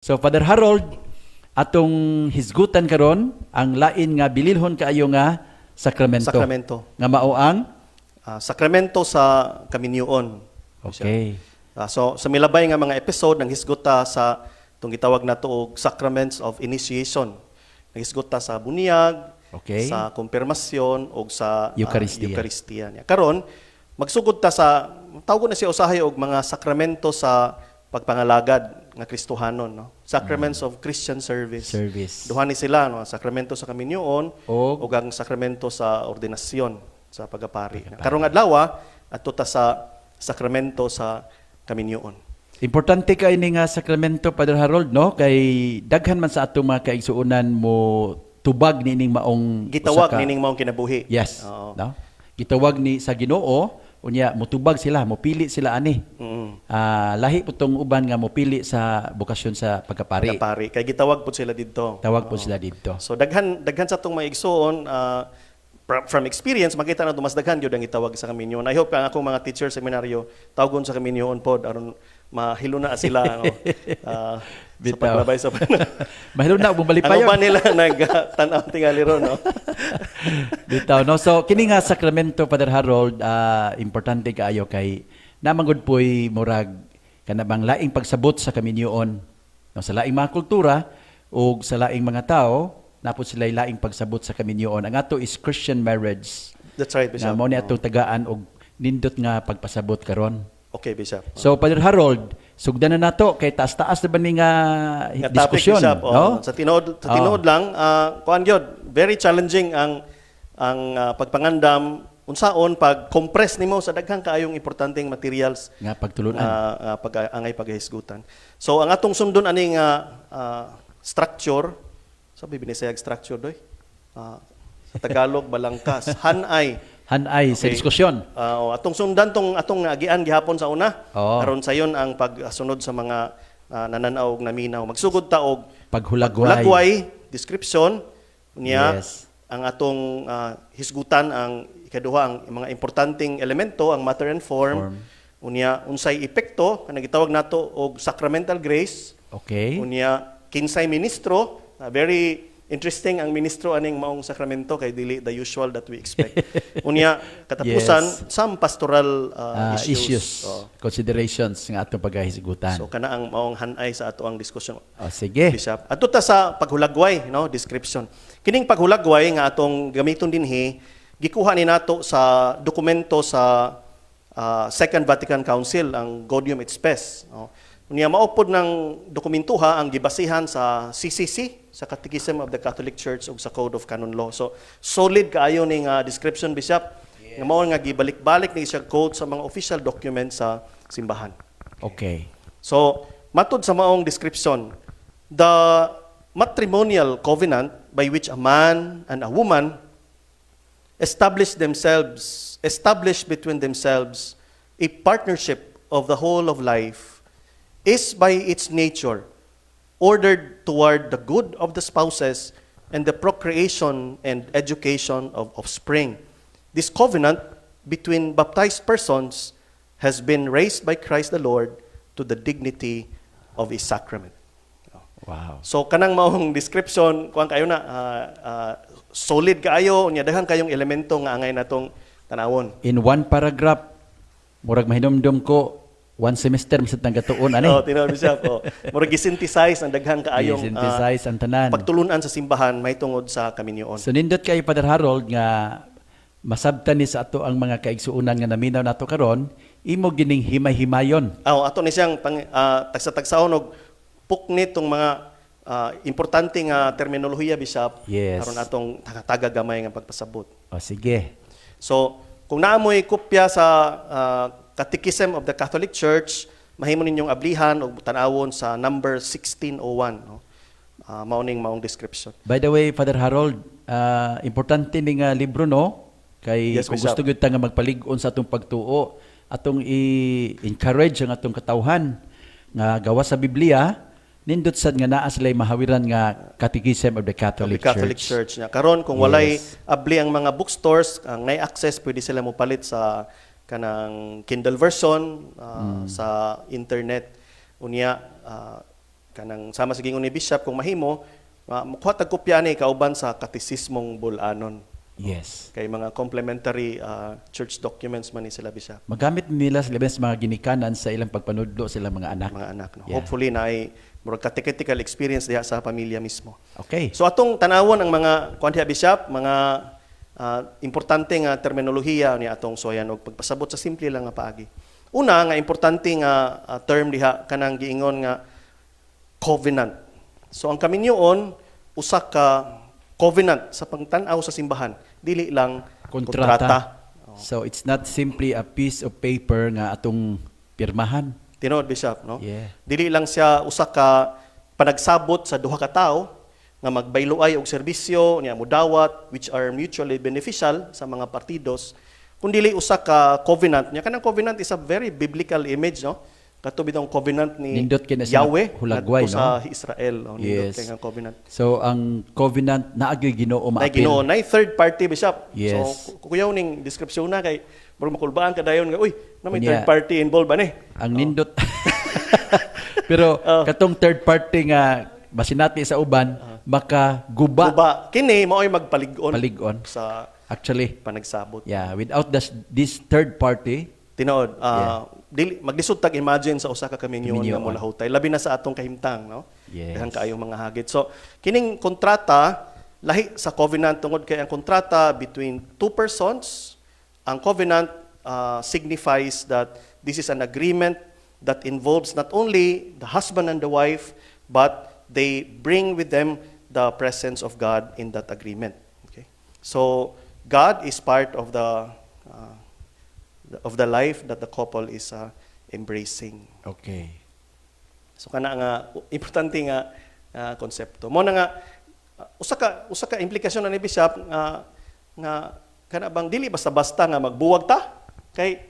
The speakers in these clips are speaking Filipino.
So Father Harold, atong hisgutan karon ang lain nga bililhon kaayo nga sakramento. Sakramento. Nga mao ang Sakramento sa Kaminyoon. okay. So sa milabay nga mga episode ng hisguta sa itong gitawag na to og Sacraments of Initiation. Naghisguta sa bunyag, Okay. sa konfirmasyon o sa Eucharistia. Eucharistia niya. Karon magsugod ta sa tawag na siya usahay og mga sakramento sa pagpangalagad nga Kristohanon, no? Sacraments of Christian Service. Duha ni sila, no? Sakramento sa Kaminyoon Og ug ang sakramento sa ordinasyon sa pagapari. Karong adlaw adto ta sa sakramento sa Kaminyoon. importante kay ni nga sakramento, Father Harold, no? Kay daghan man sa atong mga kaigsuonan mo tubag nining maong Gitawag usa ka- nining maong kinabuhi. Yes. Oo. No? Gitawag ni sa Ginoo, unya motubag sila, mopili sila ani. Lahi putong uban nga mopili sa bukasyon sa pagkapari. Pagapari. Kay gitawag po sila didto. Tawag po sila dito. So daghan sa tong mga igsuon from experience makita na mas daghan gyud ang gitawag sa Kaminyoon. I hope ang akong mga teacher seminaryo tawgon sa Kaminyoon pod aron mahiluna sila no. Sa Bitaw. paglabay sa Mahilo na bumalik pa Ano yun. ba nila nagtanaw tingali ron no? Bitaw, no? So, kini nga sakramento, Father Harold, importante kaayo kay namangod po'y murag kanabang laing pagsabot sa Kaminyoon. No, sa laing mga kultura o sa laing mga tao, napod sila laing pagsabot sa Kaminyoon. Ang ato is Christian marriage. That's right, Na Bishop. mo ni atong tagaan og nindot nga pagpasabot karon. Okay, Bishop. So, Father Harold, sugdan na nato kay taas-taas na ba ni nga Nga topic, diskusyon, Bishop. no? Sa tinuod lang, kuan gyud, very challenging ang pagpangandam unsaon pag compress nimo sa daghang kaayong importanteng materials Nga pagtulunan. angay paghisgutan. So ang atong sundon ani nga structure, sabi binisayag structure doy. Sa Tagalog balangkas, hanay. Hanay sa Okay. diskusyon. Atong sundan atong agian gihapon sa una. Oo. Aron sayon ang pagsunod sa mga nananaw ug naminaw. Magsugod ta og Paghulagway. description niya Yes. ang atong hisgutan ang ikaduha ang mga importanteng elemento ang matter and form. Unya unsay epekto kanang gitawag nato og sacramental grace. Okay. Unya kinsay ministro, very interesting ang ministro aning maong sakramento kay dili the usual that we expect. Unya katapusan Yes. some pastoral Issues, Oh. considerations nga atong pagkahisgutan. So kana ang maong hanay sa ato ang diskusyon. Sige. Bishop. Adto ta sa paghulagway, no, description. Kining paghulagway nga atong gamiton dinhi, gikuha ni nato sa dokumento sa Second Vatican Council, ang Gaudium et Spes, no. Unya maupod ng dokumentuha ang gibasihan sa CCC, sa Catechism of the Catholic Church ug sa Code of Canon Law. So solid kaayo ning description, Bishop. Nga mao nga gibalik-balik ni siya quote sa mga official documents sa simbahan. Okay. So, matod sa maong description, the matrimonial covenant by which a man and a woman establish between themselves a partnership of the whole of life is by its nature ordered toward the good of the spouses and the procreation and education of offspring. This covenant between baptized persons has been raised by Christ the Lord to the dignity of His sacrament. Wow. So kanang maong description, kuan kayo na solid kaayo, unya daghang kayong elemento nga angay natong tanawon. In one paragraph, murag mahinumdum ko, one semester misat nang gatuon ani. Tinawag Bishop. Murag gi-synthesize ang daghang kaayong Synthesize ang tanan. pagtulunan sa simbahan may tungod sa Kaminyoon. So nindot kay Father Harold nga masabtan ni sa ato ang mga kaigsuonan nga naminaw nato karon, imo gining himay-himayon. Ato ni siyang tagsa-tagsahon og puknit tong mga importante nga terminolohiya, Bishop, Yes. aron atong taga-gamay nga pagpasabot. O sige. So, kung naamoy kopya sa Catechism of the Catholic Church, mahimo ninyong ablihan o tanawon sa number 1601. No? Maong description. By the way, Father Harold, importante ni nga libro, no? Kay Yes, kung Bishop. gusto gyud ta nga magpalig-on sa atong pagtuo, atong i-encourage ang atong katawhan nga gawa sa Biblia, nindot sad nga naa sila'y mahawiran nga Catechism of the Catholic, Church. Karon kung walay abli ang mga bookstores, ang nay access pwede sila mo palit sa kanang Kindle version sa internet. Unya kanang sama sa gingon ni Bishop kung mahimo, makuha tag kopya ni kauban sa katisismong bulanon. Yes. Kay mga complementary church documents man ni sila Bishop. Magamit nila sa labas mga ginikanan sa ilang pagpanudlo sila mga anak. Mga anak. No? Yeah. Hopefully na ay murag catechetical experience diha sa pamilya mismo. Okay. So atong tanawon ang mga kuan diha Bishop, mga importante nga terminolohiya ni atong suayan og pagpasabot sa simple lang nga paagi. Una nga importante nga term diha kanang giingon nga covenant. So ang kaminyoon usa ka covenant sa pagtan-aw sa simbahan, dili lang kontrata. So it's not simply a piece of paper nga atong pirmahan. Tinuod Bishop, no? Yeah. Dili lang siya usa ka panagsabot sa duha ka tawo nga magbayloay og serbisyo niya mudawat which are mutually beneficial sa mga partidos, kundi usa ka covenant. Nya kanang covenant is a very biblical image, no? Katubid ang covenant ni Nindot kina sa Yahweh hulagway, ngadto sa Israel, no? Nindot Yes. kay nga covenant. So ang covenant naagay Ginoo Nay maapil. Ginoo, nay third party Bishop. Yes. So kuyaw ning description na kay murag makulbaan kadayon nga uy, na may Unya, third party involved ani. Ang nindot. Pero katong third party nga masinati sa uban makaguba Guba, kini mao'y magpalig-on Palig-on. sa actually. panagsabot. Yeah, without this third party, Tinood, dili maglisod tag imagine sa usa ka kaminyon nga Kaminyoon. mulahutay, labi na sa atong kahimtang, no? Yes. Daghang kaayong mga hagit. So, kining kontrata lahi sa covenant tungod kay ang kontrata between two persons. Ang covenant signifies that this is an agreement that involves not only the husband and the wife, but they bring with them the presence of God in that agreement. Okay? So, God is part of the life that the couple is embracing. okay. So kana nga importante nga konsepto. Mo na nga usa ka implikasyon na ni Bishop nga kana bang dili basta-basta nga magbuwag ta kay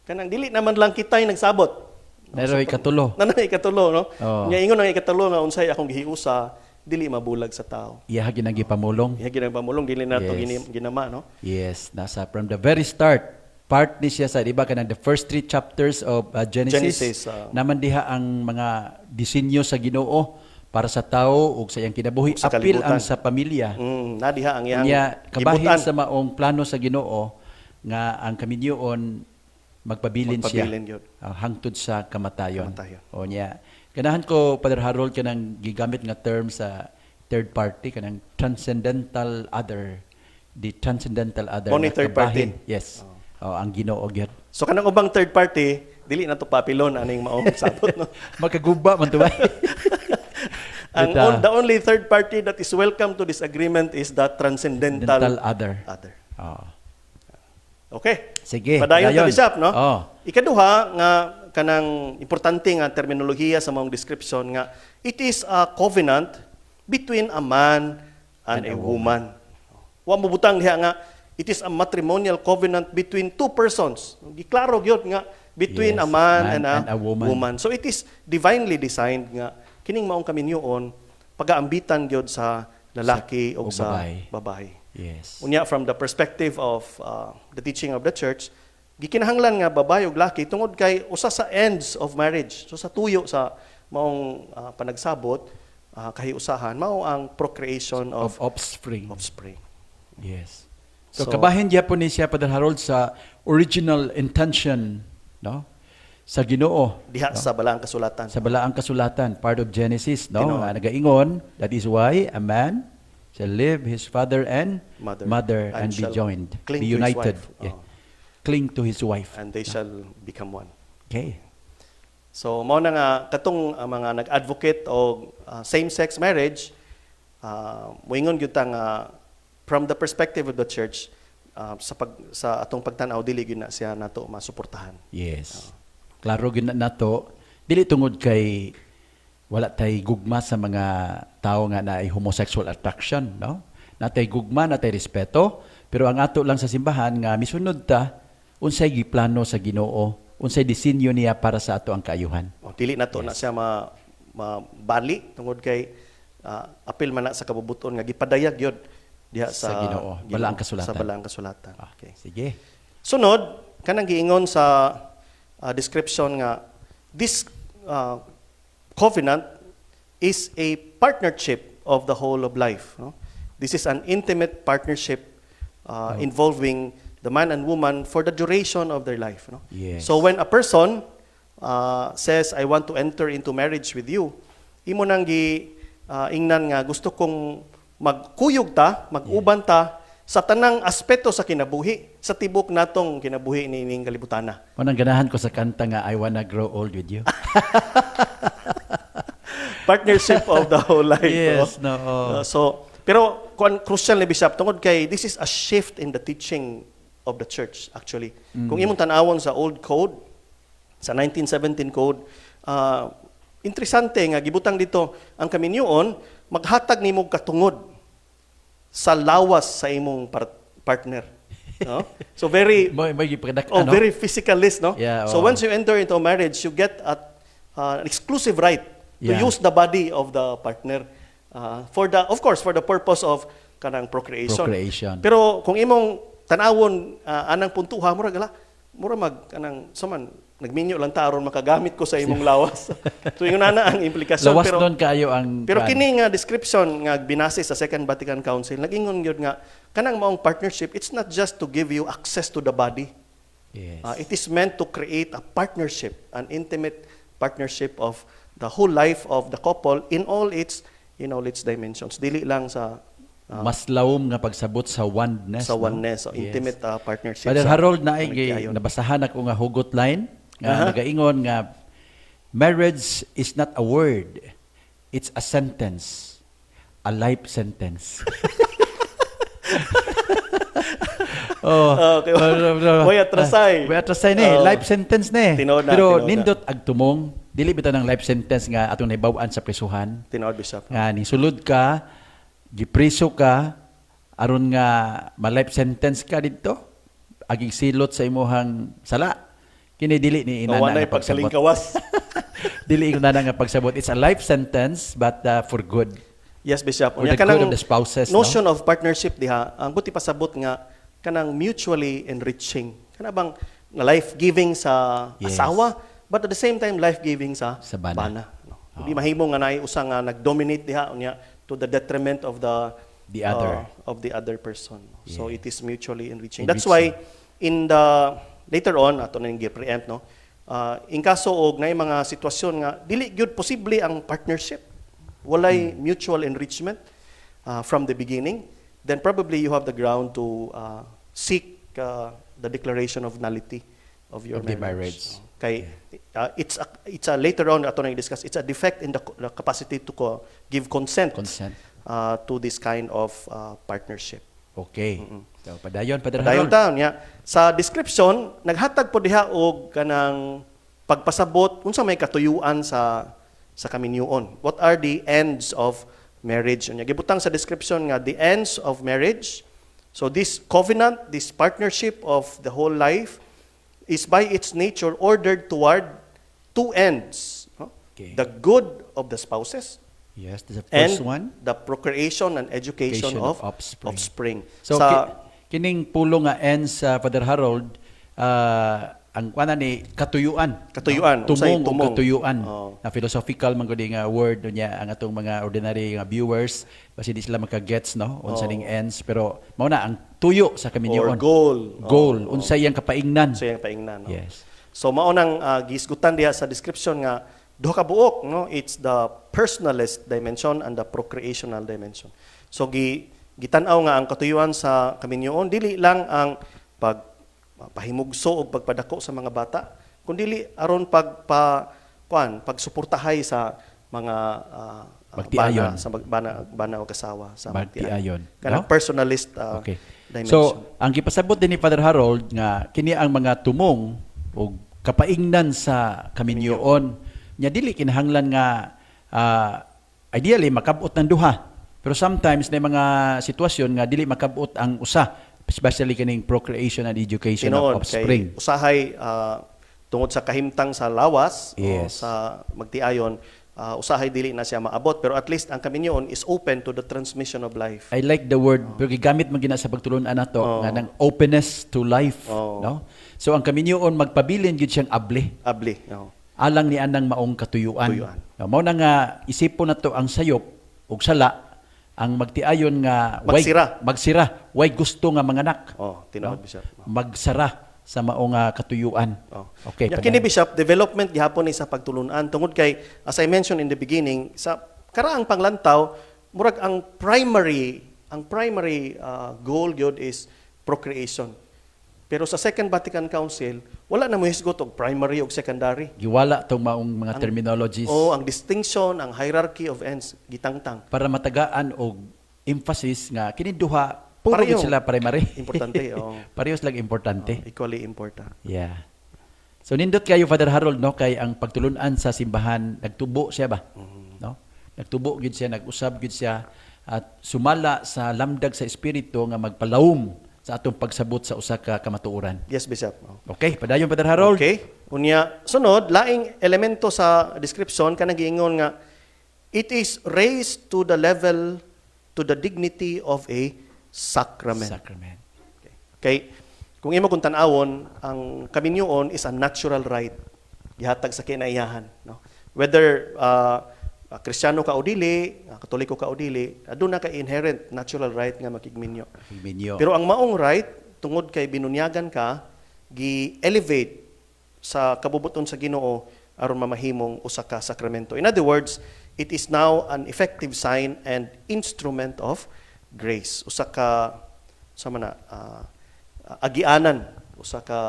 kanang dili naman lang kitay nagsabot. Naroy katulo. Nanay ikatulo, no? Oo. Nya ingon ang ikatulo nga unsay akong gihiusa dili mabulag sa tao. Iya ginagi pamulong. Iya ginang pamulong dili nato Yes. ginama, no? Yes, nasa from the very start. Part ni siya sa iba kanang the first 3 chapters of Genesis. Naman diha ang mga disenyo sa Ginoo para sa tao ug sa iyang kinabuhi. Sa Apil kalibutan. ang sa pamilya. Nadiha ang iyang Unya kabahin gibutan. sa maong plano sa Ginoo nga ang kaminyoon magpabilin siya Magpabilin yun. hangtod sa kamatayon. Kamatayon. O niya. Ganahan ko Father Harold kanang gigamit nga term sa third party kanang transcendental other. The transcendental other. Mo ni nga third kabahin. party? Yes. Ang Ginoo gyud. So kanang ubang third party, dili na to papilon aning maong sabot, no? Magkaguba man tuwa. The only third party that is welcome to this agreement is the transcendental Dental other. other. Oh. Okay. Sige. Padayon ta Bishop, no? Oh. Ikaduha nga kanang importante nga terminolohiya sa maong description nga it is a covenant between a man and a woman. Wa mo butang diha nga it is a matrimonial covenant between two persons. Giklaro gyud nga between Yes, a man, man and and a woman. So it is divinely designed nga kining maong kaminyoon pagaambitan gyud sa lalaki o o sa babae. babae. Yes. Unya from the perspective of the teaching of the church, gikinahanglan nga babae ug laki tungod kay usa sa ends of marriage. So sa tuyo sa maong panagsabot kahiusahan mao ang procreation Of of offspring. offspring. Yes. So, So- kabahin diya po ni siya Father Harold sa original intention, no? Sa Ginoo. Diha no? sa balaang kasulatan. Sa balaang kasulatan, part of Genesis, no? Tinuod. Nga nagaingon, that is why a man shall leave his father and Mother, and be shall joined, cling be to his united. wife. Yeah. Oo. Cling to his wife. And they shall become one. Okay. So mao na nga katong mga nag-advocate og same-sex marriage, moingon gyud ta nga from the perspective of the church, sa atong pagtan-aw dili gyud na siya nato masuportahan. Yes. Klaro gyud na nato, dili tungod kay wala tay gugma sa mga tao nga naay homosexual attraction, no? Natay gugma, natay respeto, pero ang ato lang sa simbahan nga misunod ta unsay giplano sa Ginoo, unsay disenyo niya para sa ato ang kaayuhan. Dili nato na siya mabali tungod kay apil man na sa kabubuton nga gipadayag gyud diha Sa Ginoo. Balaang kasulatan. Sa balaang kasulatan. Okay. Sige. Sunod, kanang giingon sa description nga this covenant is a partnership of the whole of life. No? This is an intimate partnership involving the man and woman for the duration of their life. No? Yes. So when a person says, I want to enter into marriage with you, imo nang ingnan nga gusto kong magkuyog ta, mag-uban ta sa tanang aspeto sa kinabuhi, sa tibok natong kinabuhi ni ining kalibutana. Unang ganahan ko sa kanta nga, I wanna grow old with you. Partnership of the whole life. Yes, no? no. So, pero crucial ni Bishop, tungod kay this is a shift in the teaching of the church, actually. Kung imong tanawon sa old code, sa 1917 code, interesante nga, gibutang dito, ang kaminyoon, maghatag nimo katungod sa lawas sa imong partner. No? So very May gipadak, very physicalist, no? Yeah, So oo. once you enter into a marriage, you get an exclusive right to Yeah. use the body of the partner of course, for the purpose of kanang procreation. Procreation. Pero kung imong tanawon anang puntuha mura mag kanang saman nagminyo lang ta aron makagamit ko sa imong lawas. So yung nana ang implikasyon. Lawas doon kayo ang... Pero kini nga description nga binase sa Second Vatican Council, nag-ingon gyud nga kanang maong partnership, it's not just to give you access to the body. Yes. It is meant to create a partnership, an intimate partnership of the whole life of the couple in all its its dimensions. Dili lang sa Mas lawom nga pagsabot sa oneness. sa no? oneness, so Yes. intimate partnership. Father sa Harold, na pamilya. nabasahan ako nga hugot line, nga nagaingon nga, marriage is not a word, it's a sentence, a life sentence. Okay. Way atrasay. Way atrasay ni, life sentence ni. Tinood na, Pero tinood na. nindot agtumong, dili bitaw ng life sentence nga atong naibawaan sa prisuhan. Tinood, Bishop. Nga nisulod ka, gipriso ka, aron nga ma-life sentence ka dito, aging silot sa imuhang sala. Kini dili ni inana Nawanay nga pagsabot. pagkalingkawas. Dili inana nga pagsabot. It's a life sentence but for good. Yes, Bishop. For the good of the spouses, notion of partnership diha, ang buti pasabot nga kanang mutually enriching. Kana bang life-giving sa Yes. asawa, but at the same time life-giving sa Sa bana. no? Hindi mahimo nga naay usa nga nag-dominate diha unya to the detriment of The other. of the other person. So Yeah. it is mutually enriching. That's why in the later on ato na gi-preempt no. In kaso og naay mga sitwasyon nga dili gyud posible ang partnership. Walay mutual enrichment from the beginning, then probably you have the ground to seek the declaration of nullity of your Of the marriage. marriage. Kay it's a later on ato na discuss, it's a defect in the capacity to give consent, Consent. to this kind of partnership. Okay. So, padayon, Father Dayon Harold. taon niya sa description naghatag po diha og kanang pagpasabot unsa may katuyuan sa kaminyoon. What are the ends of marriage? Unya gibutang sa description nga the ends of marriage. So this covenant, this partnership of the whole life is by its nature ordered toward two ends. No? Okay. The good of the spouses Yes, this is the and first one. the procreation and education Education of of offspring. offspring. So, Sa kining pulong nga ends sa Father Harold, ang kuana ni katuyuan. Katuyuan, No? unsay Tumong o tumong. katuyuan. Oo. Na philosophical man gud nga word niya ang atong mga ordinary nga viewers kasi di sila maka-gets no unsa ning ends pero mao na ang tuyo sa or kaminyoon. goal. Goal, unsay iyang kapaingnan. So yung paingnan. No? Yes. So mao nang gisgutan diha sa description nga duha ka buok, no? It's the personalist dimension and the procreational dimension. So gitanaw nga ang katuyuan sa kaminyoon dili lang ang pahimugso og pagpadako sa mga bata, kundi aron pagsuportahay sa mga Magtiayon. bana o kasawa sa Magtiayon, Kanang no? personalist Okay. dimension. So, ang gipasabot din ni Father Harold nga kini ang mga tumong o kapaingnan sa kaminyoon nya dili kinahanglan nga ideally makabot ng duha. Pero sometimes na mga sitwasyon nga dili makabot ang usa, especially kining procreation and education Tinuod, of offspring. kay usahay tungod sa kahimtang sa lawas Yes. o sa magtiayon, usahay dili na siya maabot, pero at least ang kaminyoon is open to the transmission of life. I like the word, pero gigamit man gina sa pagtulunan nato nga ng openness to life, Oh. no? So ang kaminyoon magpabilin gid siyang abli. Abli. No. alang ni anang maong katuyuan. Katuyuan. Mao na nga isipon nato ang sayop ug sala ang magtiayon nga magsira, way gusto nga manganak. Oh, tinawag Bishop. Magsara sa maong katuyuan. Oh. Okay. Kini Bishop, development gihapon ni sa pagtulunan tungod kay as I mentioned in the beginning sa karaang panglantaw murag ang primary goal gyud is procreation. Pero sa Second Vatican Council, wala na mo hisgot og primary ug secondary. Giwala tong maong mga terminologies O ang distinction, ang hierarchy of ends gitangtang. para matagaan og emphasis nga kini duha puro Pareho. gid sila primary. Importante, oh. Parehas lang importante. Equally important. Yeah. So nindot kayo Father Harold no kay ang pagtulunan sa simbahan nagtubo siya ba? No? Nagtubo gid siya, nag-usab gid siya at sumala sa lamdag sa espiritu nga magpalawom sa atong pagsabot sa usa ka kamatuoran. Yes, Bishop. Oh. Okay, padayon Father Harold. Okay. Unya, sunod, laing elemento sa description kanang giingon nga it is raised to the level, to the dignity of a sacrament. Sacrament. Okay. Kung imo kung tan-awon, ang kaminyoon is a natural right gihatag sa kinaiyahan, no? Whether Kristiyano ka o dili, Katoliko ka o dili, aduna ka inherent natural right nga makigminyo. Minyo. Pero ang maong right tungod kay binunyagan ka, gi-elevate sa kabubuton sa Ginoo aron mamahimong usa ka sakramento. In other words, it is now an effective sign and instrument of grace. Usa ka agianan, usa ka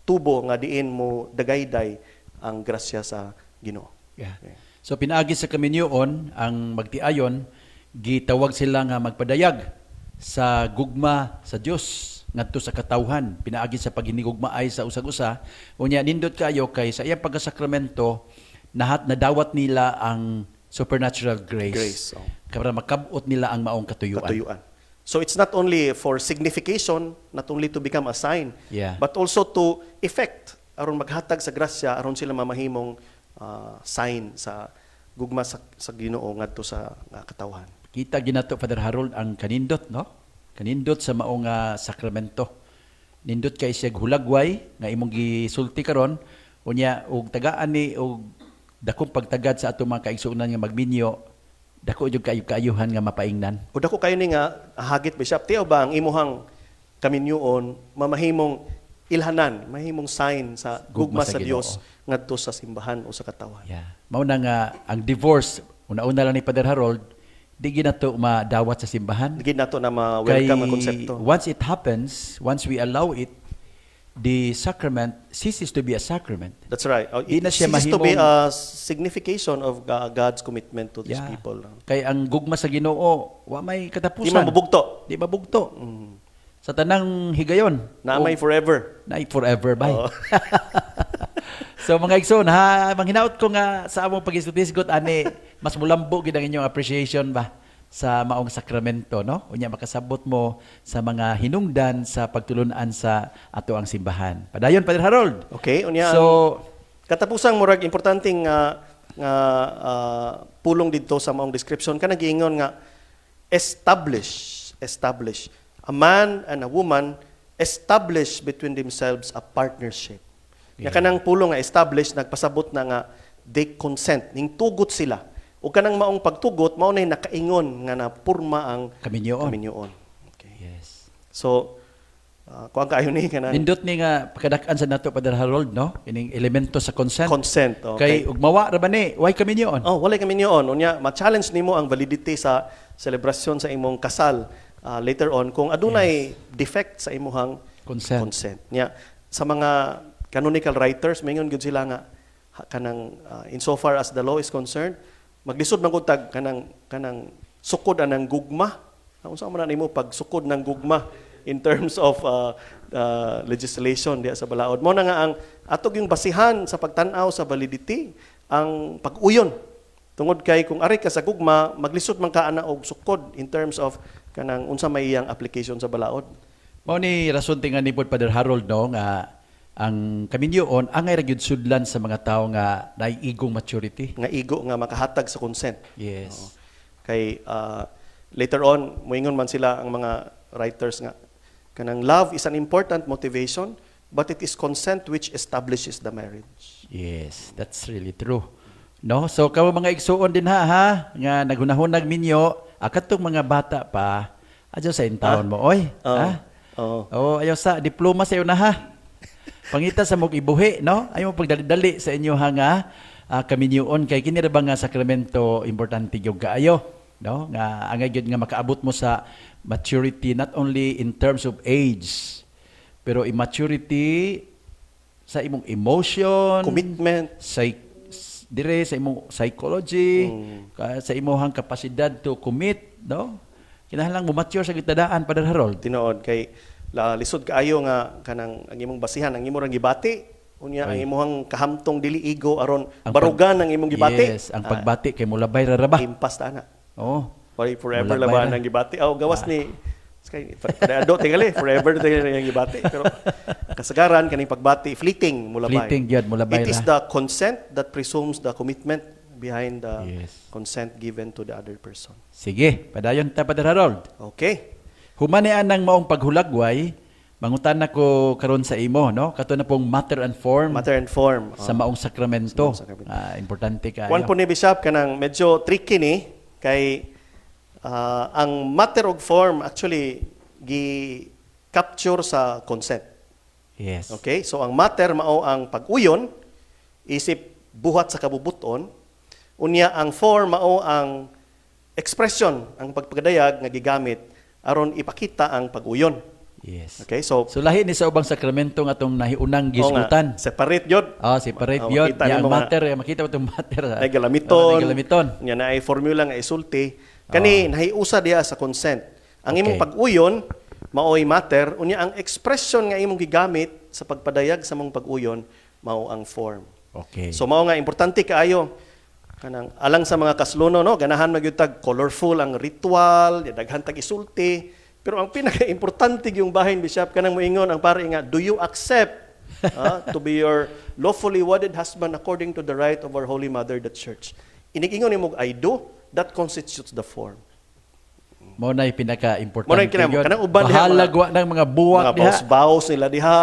tubo nga diin mo dagayday ang grasya sa Ginoo. Yeah. Okay. So pinaagi sa kaminyoon ang magtiayon gitawag sila nga magpadayag sa gugma sa Dios ngadto sa katawhan, pinaagi sa paghinigugmaay sa usag-usa. Unya nindot kayo kay sa iyang pagkasakramento nadawat nila ang supernatural grace. Oh. Para makabot nila ang maong katuyuan. So it's not only for signification, not only to become a sign, Yeah. but also to effect aron maghatag sa grasya aron sila mamahimong sign sa gugma sa Ginoo ngadto sa katawhan. Kita ginato Father Harold ang kanindot, no? Kanindot sa maong sakramento. Nindot kay siya hulagway nga imong gisulti karon unya og tagaan ni og dakong pagtagad sa ato mga kaigsuonan nga magminyo, dako jud kaayuhan nga mapaingnan. O dako kayo ni nga hagit Bishop, tiyo ba ang imuhang kaminyoon mamahimong ilhanan, mahimong sign sa gugma sa Dios ngadto sa simbahan o sa katawhan. Yeah. Mao na nga ang divorce, una-una lang ni Father Harold, di ginato madawat sa simbahan. Digid nato na ma-welcome ang konsepto. Once it happens, once we allow it, the sacrament ceases to be a sacrament. That's right. Di It na siya ceases to be mahimong- a signification of God's commitment to these Yeah. people. Kay ang gugma sa Ginoo, wa may Di katapusan. man mabugto. Di mabugto. Sa tanang higayon. Naamay forever. Na forever bye. Oo. So mga igsoon ha, manghinaot ko nga sa among pagisgot-isgot ani mas mulambo gid ang inyong appreciation ba sa maong sakramento, no? Unya makasabot mo sa mga hinungdan sa pagtulunan sa ato ang simbahan. Padayon Father Harold. Okay, unya. So Katapusang murag importanteng pulong dito sa maong description kanang giingon nga establish. A man and a woman establish between themselves a partnership. Yeah. Nga kanang pulong nga establish nagpasabot na nga they consent, ning tugot sila. O kanang maong pagtugot mao nay nakaingon nga napurma ang kaminyoon. Okay. yes. So kuan kaayo ni kanang Nindot ni nga pagkadak-an sa nato Father Harold, no? Ining elemento sa consent. consent. Kay Okay. ugmawa ra ba ni, why kami niyon? Oh, walay kaminyoon. Unya ma-challenge nimo ang validity sa selebrasyon sa imong kasal later on kung adunay defect sa imong Consent. Nya sa mga canonical writers mingon gyud sila nga kanang insofar as the law is concerned maglisod man gud tag kanang sukod anang gugma. Unsa man nimo pag sukod ng gugma in terms of legislation diya sa balaod. Mao na nga ang atog yung basihan sa pagtan-aw sa validity ang pag-uyon. Tungod kay kung ari ka sa gugma maglisod man ka ana og sukod in terms of kanang unsa may iyang application sa balaod. Mao ni rason tingan ni Father Harold no nga ang kaminyoon angay ra gyud sudlan sa mga tawo nga naiigong maturity. Nga igo nga makahatag sa consent. Yes. Kay later on moingon man sila ang mga writers nga kanang love is an important motivation but it is consent which establishes the marriage. Yes, that's really true. No, so kamu mga igsuon din ha nga naghunahunag minyo, akatong mga bata pa, adyo sa intawon mo, oy. Oo. Ha? Oo. Oh, ayaw sa diploma sa iyo na ha. Pangita sa mong ibuhi, no? Ayaw mo pagdali-dali sa inyo nga kaminyoon kay kini ra ba nga sakramento importante gyud kaayo, no? Nga angay gyud nga makaabot mo sa maturity not only in terms of age, pero immaturity sa imong emotion, Commitment. dire sa imong psychology, sa imong kapasidad to commit, no? Kinahanglan mo mature sa gitadaan, Father Harold. Tinuod kay lisod kaayo nga kanang ang imong basihan, ang imong gibati, unya ang imong kahamtong dili igo aron Ang barugan ang imong gibati. Yes, ang pagbati kay mulabay ra ba? Impas ta na. Oh. Forever Mulabay laban ra. ang gibati. Gawas ni Skay, ado tingali, forever tayo yung gibati. Pero kasagaran, kaning pagbati, fleeting, mulabay. Fleeting gyud, mulabay It is ra. the consent that presumes the commitment behind the Yes. consent given to the other person. Sige, padayon ta Father Harold. Okay. Humanian ng maong paghulagway, mangutan ko karon sa imo, no? Kato na pong matter and form Matter and form. sa maong sakramento. Sa maong sakramento. Importante kayo. One po ni Bishop, kanang medyo tricky ni, kay ang matter of form actually gi-capture sa consent. Yes. Okay? So ang matter mao ang pag-uyon, isip buhat sa kabubuton, unya ang form mao ang expression, ang pagpagadayag nga gigamit aron ipakita ang pag-uyon. Yes. Okay? So So lahi ni sa ubang sakramento nga atong nahiunang oo nga, gisgutan. separate yun. Separate Oo, yun. makita Yang nimo nga, matter, makita mo itong matter. Nay galamiton. Nay galamiton. Nya na ay formula nga isulti. Kani nahiusa diha sa consent. Ang imong pag-uyon mao'y matter, unya ang expression nga imong gigamit sa pagpadayag sa mong pag-uyon mao ang form. Okay. So mao nga importante kaayo kanang alang sa mga kasluno no, ganahan magyutag colorful ang ritual, daghan tag isulti, pero ang pinaka-importante yung bahin Bishop kanang moingon ang pare nga, do you accept to be your lawfully wedded husband according to the right of our Holy Mother the Church? Inig-ingon nimo I do, that constitutes the form. Mo na pinaka-importante Mo na yun. kanang uban diha, Bahalagwa ng mga buwak mga diha. vows nila diha.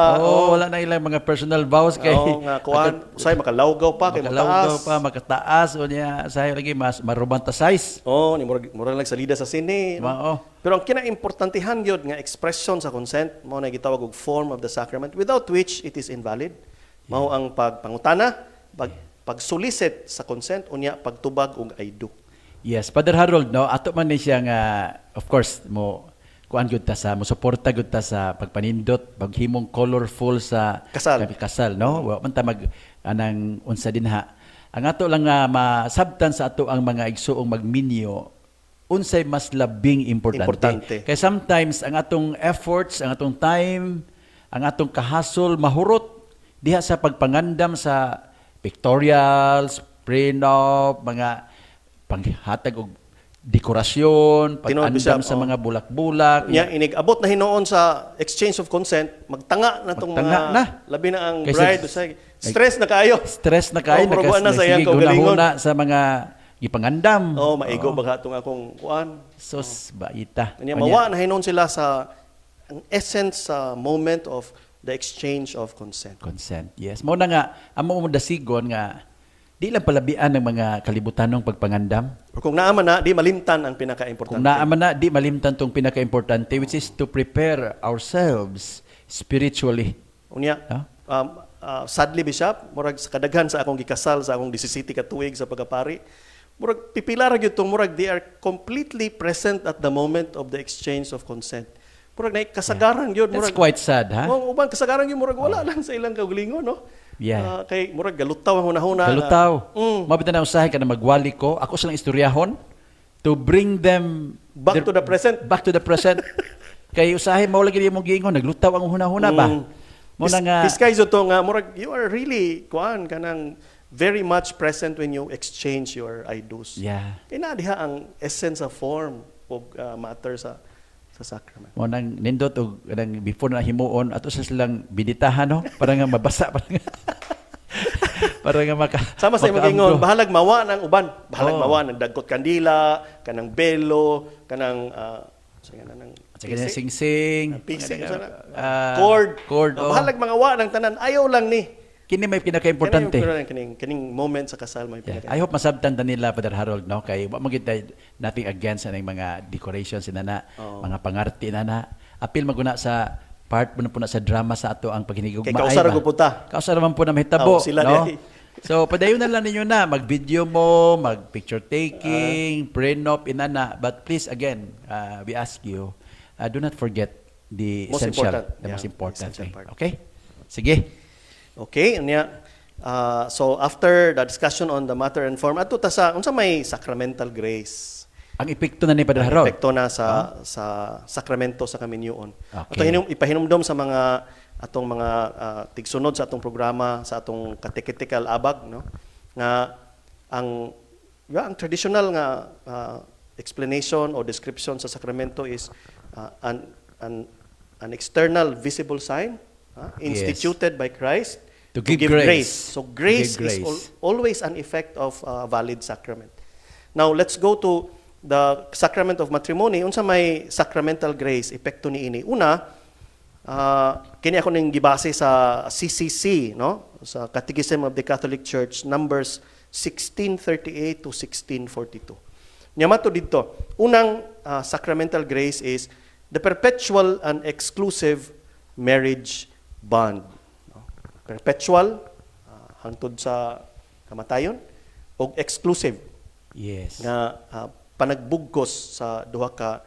Wala na ilang mga personal vows kay nga kuan, usay makalawgaw pa kay makalawgaw mataas. pa, makataas o niya sayo lagi mas maromantasize. Ni murag lang salida sa sine. Mao. Pero ang kinaimportantehan gyud nga expression sa consent mao na gitawag og form of the sacrament without which it is invalid. Mao ang pagpangutana, pag-solicit sa consent unya pagtubag og I do. Yes, Father Harold, no, ato man ni siya nga, of course, mo kuan gud ta sa mo suporta gud ta sa pagpanindot, paghimong colorful sa kasal, no? Wa man ta mag anang unsa dinha. Ang ato lang nga masabtan sa ato ang mga igsuong magminyo unsay mas labing importante. Kaya sometimes ang atong efforts, ang atong time, ang atong kahasol mahurot diha sa pagpangandam sa pictorials, prenup, mga panghatag og dekorasyon, pag-andam sa mga bulak-bulak. Inig-abot na hinoon sa exchange of consent, magtanga na itong mga, labi na ang bride, stress na kayo. Stress na kayo, sige, gunahuna sa mga gipangandam. Maigo baga itong akong kuan. Sos, baita. Mawa na hinoon sila sa ang essence sa moment of the exchange of consent. Consent, yes. Mo na nga, amo mo dasigon nga, di lang palabian ng mga kalibutanong pagpangandam. O kung naaman na, di malimtan ang pinaka-importante. Kung naaman na, di malimtan tong pinaka-importante, which is to prepare ourselves spiritually. Unya, sadly, Bishop, murag sa kadaghan sa akong gikasal, sa akong 17 ka tuig sa pagkapari, murag pipilar gyud tong murag they are completely present at the moment of the exchange of consent. Murag na kasagaran gyud, That's murag quite sad, ha? Uban kasagaran gyud murag wala lang sa ilang kaugalingon, no? Yeah. Kay murag galutaw ang hunahuna. Galutaw. Mabita na usahay ka na magwali ko. Ako silang istoryahon to bring them back to the present. Back to the present. Kay usahay mao lagi mo giingon naglutaw ang hunahuna ba? Mo na nga Piskay to nga murag you are really kuan kanang very much present when you exchange your I do's. Yeah. Kay na diha ang essence of form of matter sa sacrament. Mo nang nindot og kanang before na himuon ato sa silang biditahan no para nga mabasa para nga sama sa imong ingon bahalag mawa ng uban, bahalag mawa ng dagkot kandila, kanang belo, kanang At saka na sing-sing. Pising, chord. chord. Oh. Bahalag mga wa ng tanan, ayaw lang ni. Kini may pinaka-importante. Kining moment sa kasal may Yeah. pinaka. I hope masabtan ta nila, Father Harold, no? Kay wa magita nothing against sa mga decorations na mga pangarti na. Apil maguna sa part mo na po na sa drama sa ato ang paghinigugmaay. Kay kausara ko puta. Kausara man po na mahitabo, Sila no? di. So, padayon na lang ninyo na, mag-video mo, mag-picture taking, prenup, inana. But please, again, we ask you, do not forget the Most essential, important. the most Yeah, important essential thing. part. Okay? Sige. Okay, unya. So after the discussion on the matter and form, ato ta sa unsa may sacramental grace. Ang epekto na ni Padre Ang Harold. epekto na sa sakramento sa kaminyoon. Okay. Ato ipahinumdom sa mga atong mga tigsunod sa atong programa sa atong catechetical abag, no, nga ang traditional nga explanation or description sa sakramento is an external visible sign instituted by Christ To give grace. So grace, To give grace. is always an effect of a valid sacrament. Now let's go to the sacrament of matrimony. Unsa may sacramental grace epekto niini? Una, kini ako ning gibase sa CCC, no? Sa Catechism of the Catholic Church, numbers 1638 to 1642. Nyamato dito, unang sacramental grace is the perpetual and exclusive marriage bond. No? Perpetual, hangtod sa kamatayon, o exclusive, Yes. nga panagbugkos sa duha ka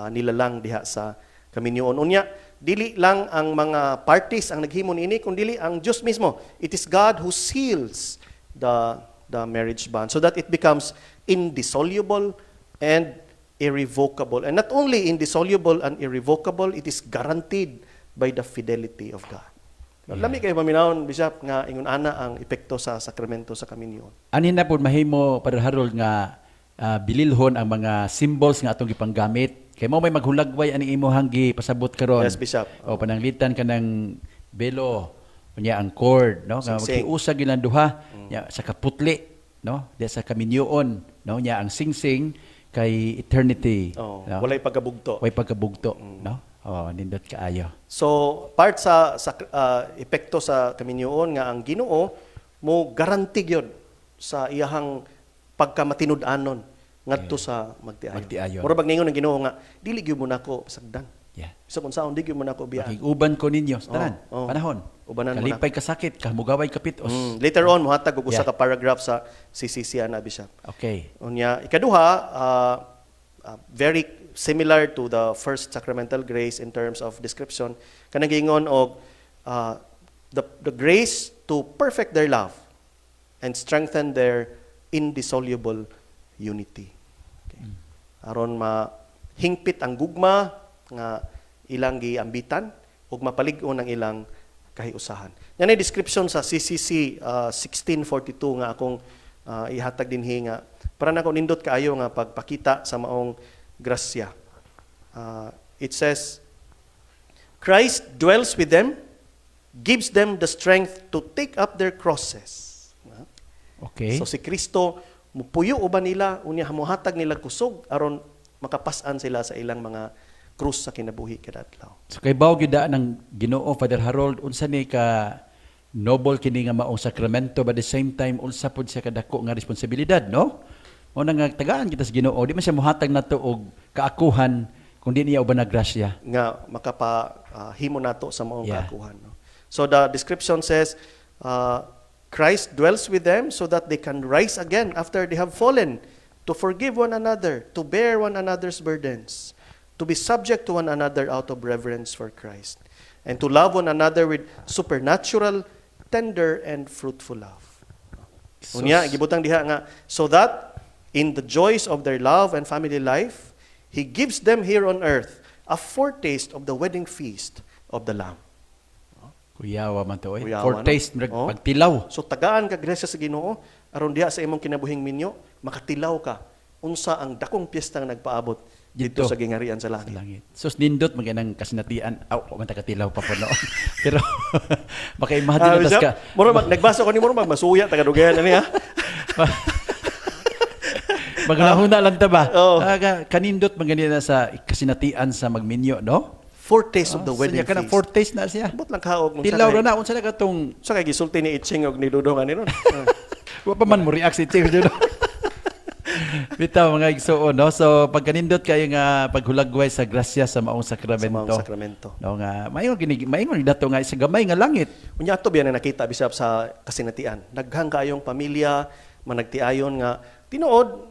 nilalang diha sa kaminyoon. Unya, dili lang ang mga parties ang naghimo niini, kundi ang Dios mismo. It is God who seals the marriage bond so that it becomes indissoluble and irrevocable. And not only indissoluble and irrevocable, it is guaranteed by the fidelity of God. Lami kayo maminawon, Bishop, nga ingon ana ang epekto sa sakramento sa kaminyoon. Anin na po mahimo, Padre Harold, nga bililhon ang mga symbols nga atong gipanggamit. Kay mo may maghulagway ani imuhang gipasabot karon. Yes, Bishop. O pananglitan ka ng belo, kunya ang cord, no? Nga Singsing. magkiusag ilang duha, nya sa kaputli, no? Di sa kaminyoon, no? Nya ang singsing kay eternity. Oh, no? walay pagkabugto. Way pagkabugto, no? Oh, nindot kaayo. So, part sa epekto sa kaminyoon nga ang Ginoo mo garanti gyud sa iyahang pagkamatinud-anon ngadto sa magtiayon. Magtiayon. Mura bag ningon ang Ginoo nga dili gyud mo nako pasagdan. Yeah. Sa kung saon di gyud mo nako biyaan. Makiguban ko ninyo sa tanan. Oh, oh. Panahon. Ubanan mo na. Kalipay ka sakit, kamugaway kapitos. Later on mohatag og usa Yeah. ka paragraph sa CCC ana Bishop. Okay. Unya ikaduha, very similar to the first sacramental grace in terms of description, kanang giingon og the grace to perfect their love and strengthen their indissoluble unity. Okay. Aron mahingpit ang gugma nga ilang giambitan ug mapalig-on ang ilang kahiusahan. Yan ay description sa CCC 1642 nga akong ihatag dinhi nga para nako nindot kaayo nga pagpakita sa maong grasya. It says, Christ dwells with them, gives them the strength to take up their crosses. Okay. So si Kristo mupuyo uban nila unya hamuhatag nila kusog aron makapas-an sila sa ilang mga krus sa kinabuhi kada adlaw. So kay bawo gyud ng Ginoo, Father Harold, unsa ni ka noble kini nga maong sakramento, but at the same time unsa pod siya kadako nga responsibilidad, no? O nang tagaan kita sa Ginoo, di man siya mohatag nato og kaakuhan kung di niya uban na grasya. Nga makapahimo nato sa maong Yeah. kaakuhan. No? So the description says, Christ dwells with them so that they can rise again after they have fallen, to forgive one another, to bear one another's burdens, to be subject to one another out of reverence for Christ, and to love one another with supernatural, tender, and fruitful love. Unya, gibutang diha nga, so that in the joys of their love and family life, He gives them here on earth a foretaste of the wedding feast of the Lamb. Kuyawa man to, Kuyawa, foretaste, no? Oh. pagtilaw. So tagaan ka grasya sa Ginoo aron diha sa imong kinabuhing minyo makatilaw ka unsa ang dakong piyesta nga nagpaabot dito Dito. sa gingarian sa Sa langit. langit. Sus nindot magyanang kasinatian. Aw, man takatilaw pa po no. Pero maka-imagine tas ka. Mura nagbasa ko ni mura masuya taga dugayan ani ha. Magnahuna lang ta ba? Oo. Kanindot maganina sa kasinatian sa magminyo, no? Foretaste of the wedding Siya ka na feast. foretaste na siya. Bot lang kaog nung Tilaw ra na unsa na katong Sa kay gisulti ni Itching og ni Dudong ani ron. wa pa man mo react si Ching dito. Bitaw mga igsuon, no? So pagkanindot kayo nga paghulagway sa grasya sa maong Sa sakramento. mga sakramento. No nga mayon dato nga sa gamay nga langit. Unya ato biya na nakita bisap sa kasinatian. Daghang kaayong pamilya managtiayon nga tinuod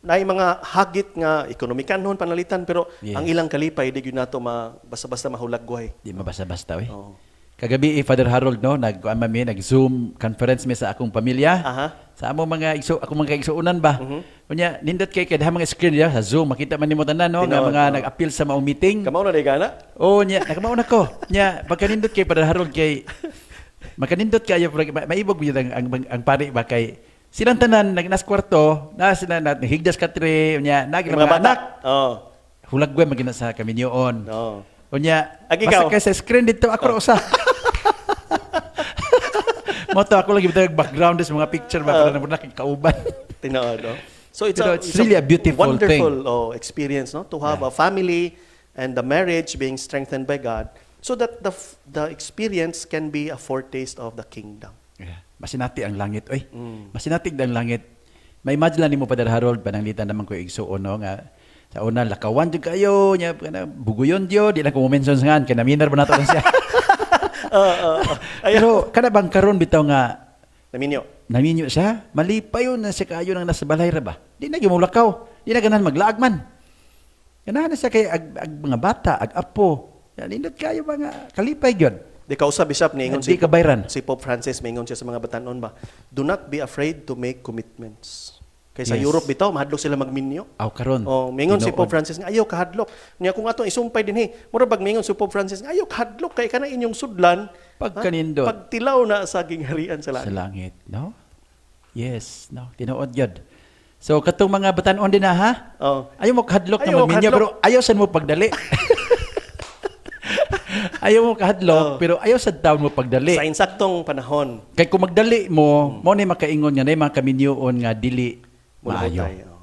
naay mga hagit nga ekonomikan noon panalitan pero Yes. ang ilang kalipay di gyud nato basta-basta mahulagway. Di mabasa-basta eh. Oo. Kagabi Father Harold no nag-Zoom conference mi sa akong pamilya. Aha. Sa among mga akong mga igsuunan ba. Unya nindot kay kada mga screen ya sa Zoom makita man nimo tanan no nga Tinuod, mga oo. nag-appeal sa maong meeting. Kamao na day gana? Oh nya nakamao na ko. Nya pagkanindot kay Father Harold kay makanindot kayo maibog gyud ang pari ba kay silang tanan nagnas kwarto na sila higdas katre unya Yung mga mga bata. anak Oo. hulagway magina sa kaminyoon. Oo. Unya, Ag basta ikaw? kay sa screen dito, ako usa. Moto ako lagi bitag background sa mga picture ba para na kauban. Tinuod, no? So Pero it's really a beautiful wonderful experience, no? To have a family and the marriage being strengthened by God so that the experience can be a foretaste of the kingdom. Yeah. Masinati ang langit, oy. Masinati ang langit. May imagine lang nimo Padre Harold pananglitan naman ko igsuon no nga sa una lakawan jud kayo nya kana buguyon jud di na ko mention ngan kana minar ba nato lang siya. Pero kada bang karon bitaw nga Naminyo. naminyo siya, malipayon na siya kayo nang nasa balay ra ba? Di na gimulakaw. Di na ganan maglaag man. Ganahan na siya kay ag mga bata, ag apo. Yan, nindot kayo mga kalipay gyud. Di kausa bisap ni ingon Di kabayran. si Pope Francis maingon siya sa mga batanon ba. Do not be afraid to make commitments. Kay sa Yes. Europe bitaw mahadlok sila magminyo. Aw karon. Oh, mingon si tinuod. Pope Francis nga ayaw kahadlok. Niya kung ato isumpay dinhi, mura bag mingon si Pope Francis nga ayaw kahadlok kay kana inyong sudlan Pagkanindot. pagtilaw na sa gingharian sa Sa langit. langit, no? Yes, no. Tinuod gyud. So katong mga batanon din na ha? Oh. Ayaw mo kahadlok Ayaw na mo magminyo kahadlok. pero ayaw sad mo pagdali. ayaw mo kahadlok pero ayaw sad taon mo pagdali. Sa insaktong panahon, Kay kung magdali mo, mo ni makaingon nga na mga kaminyoon nga dili maayo. mulahutay. Oh.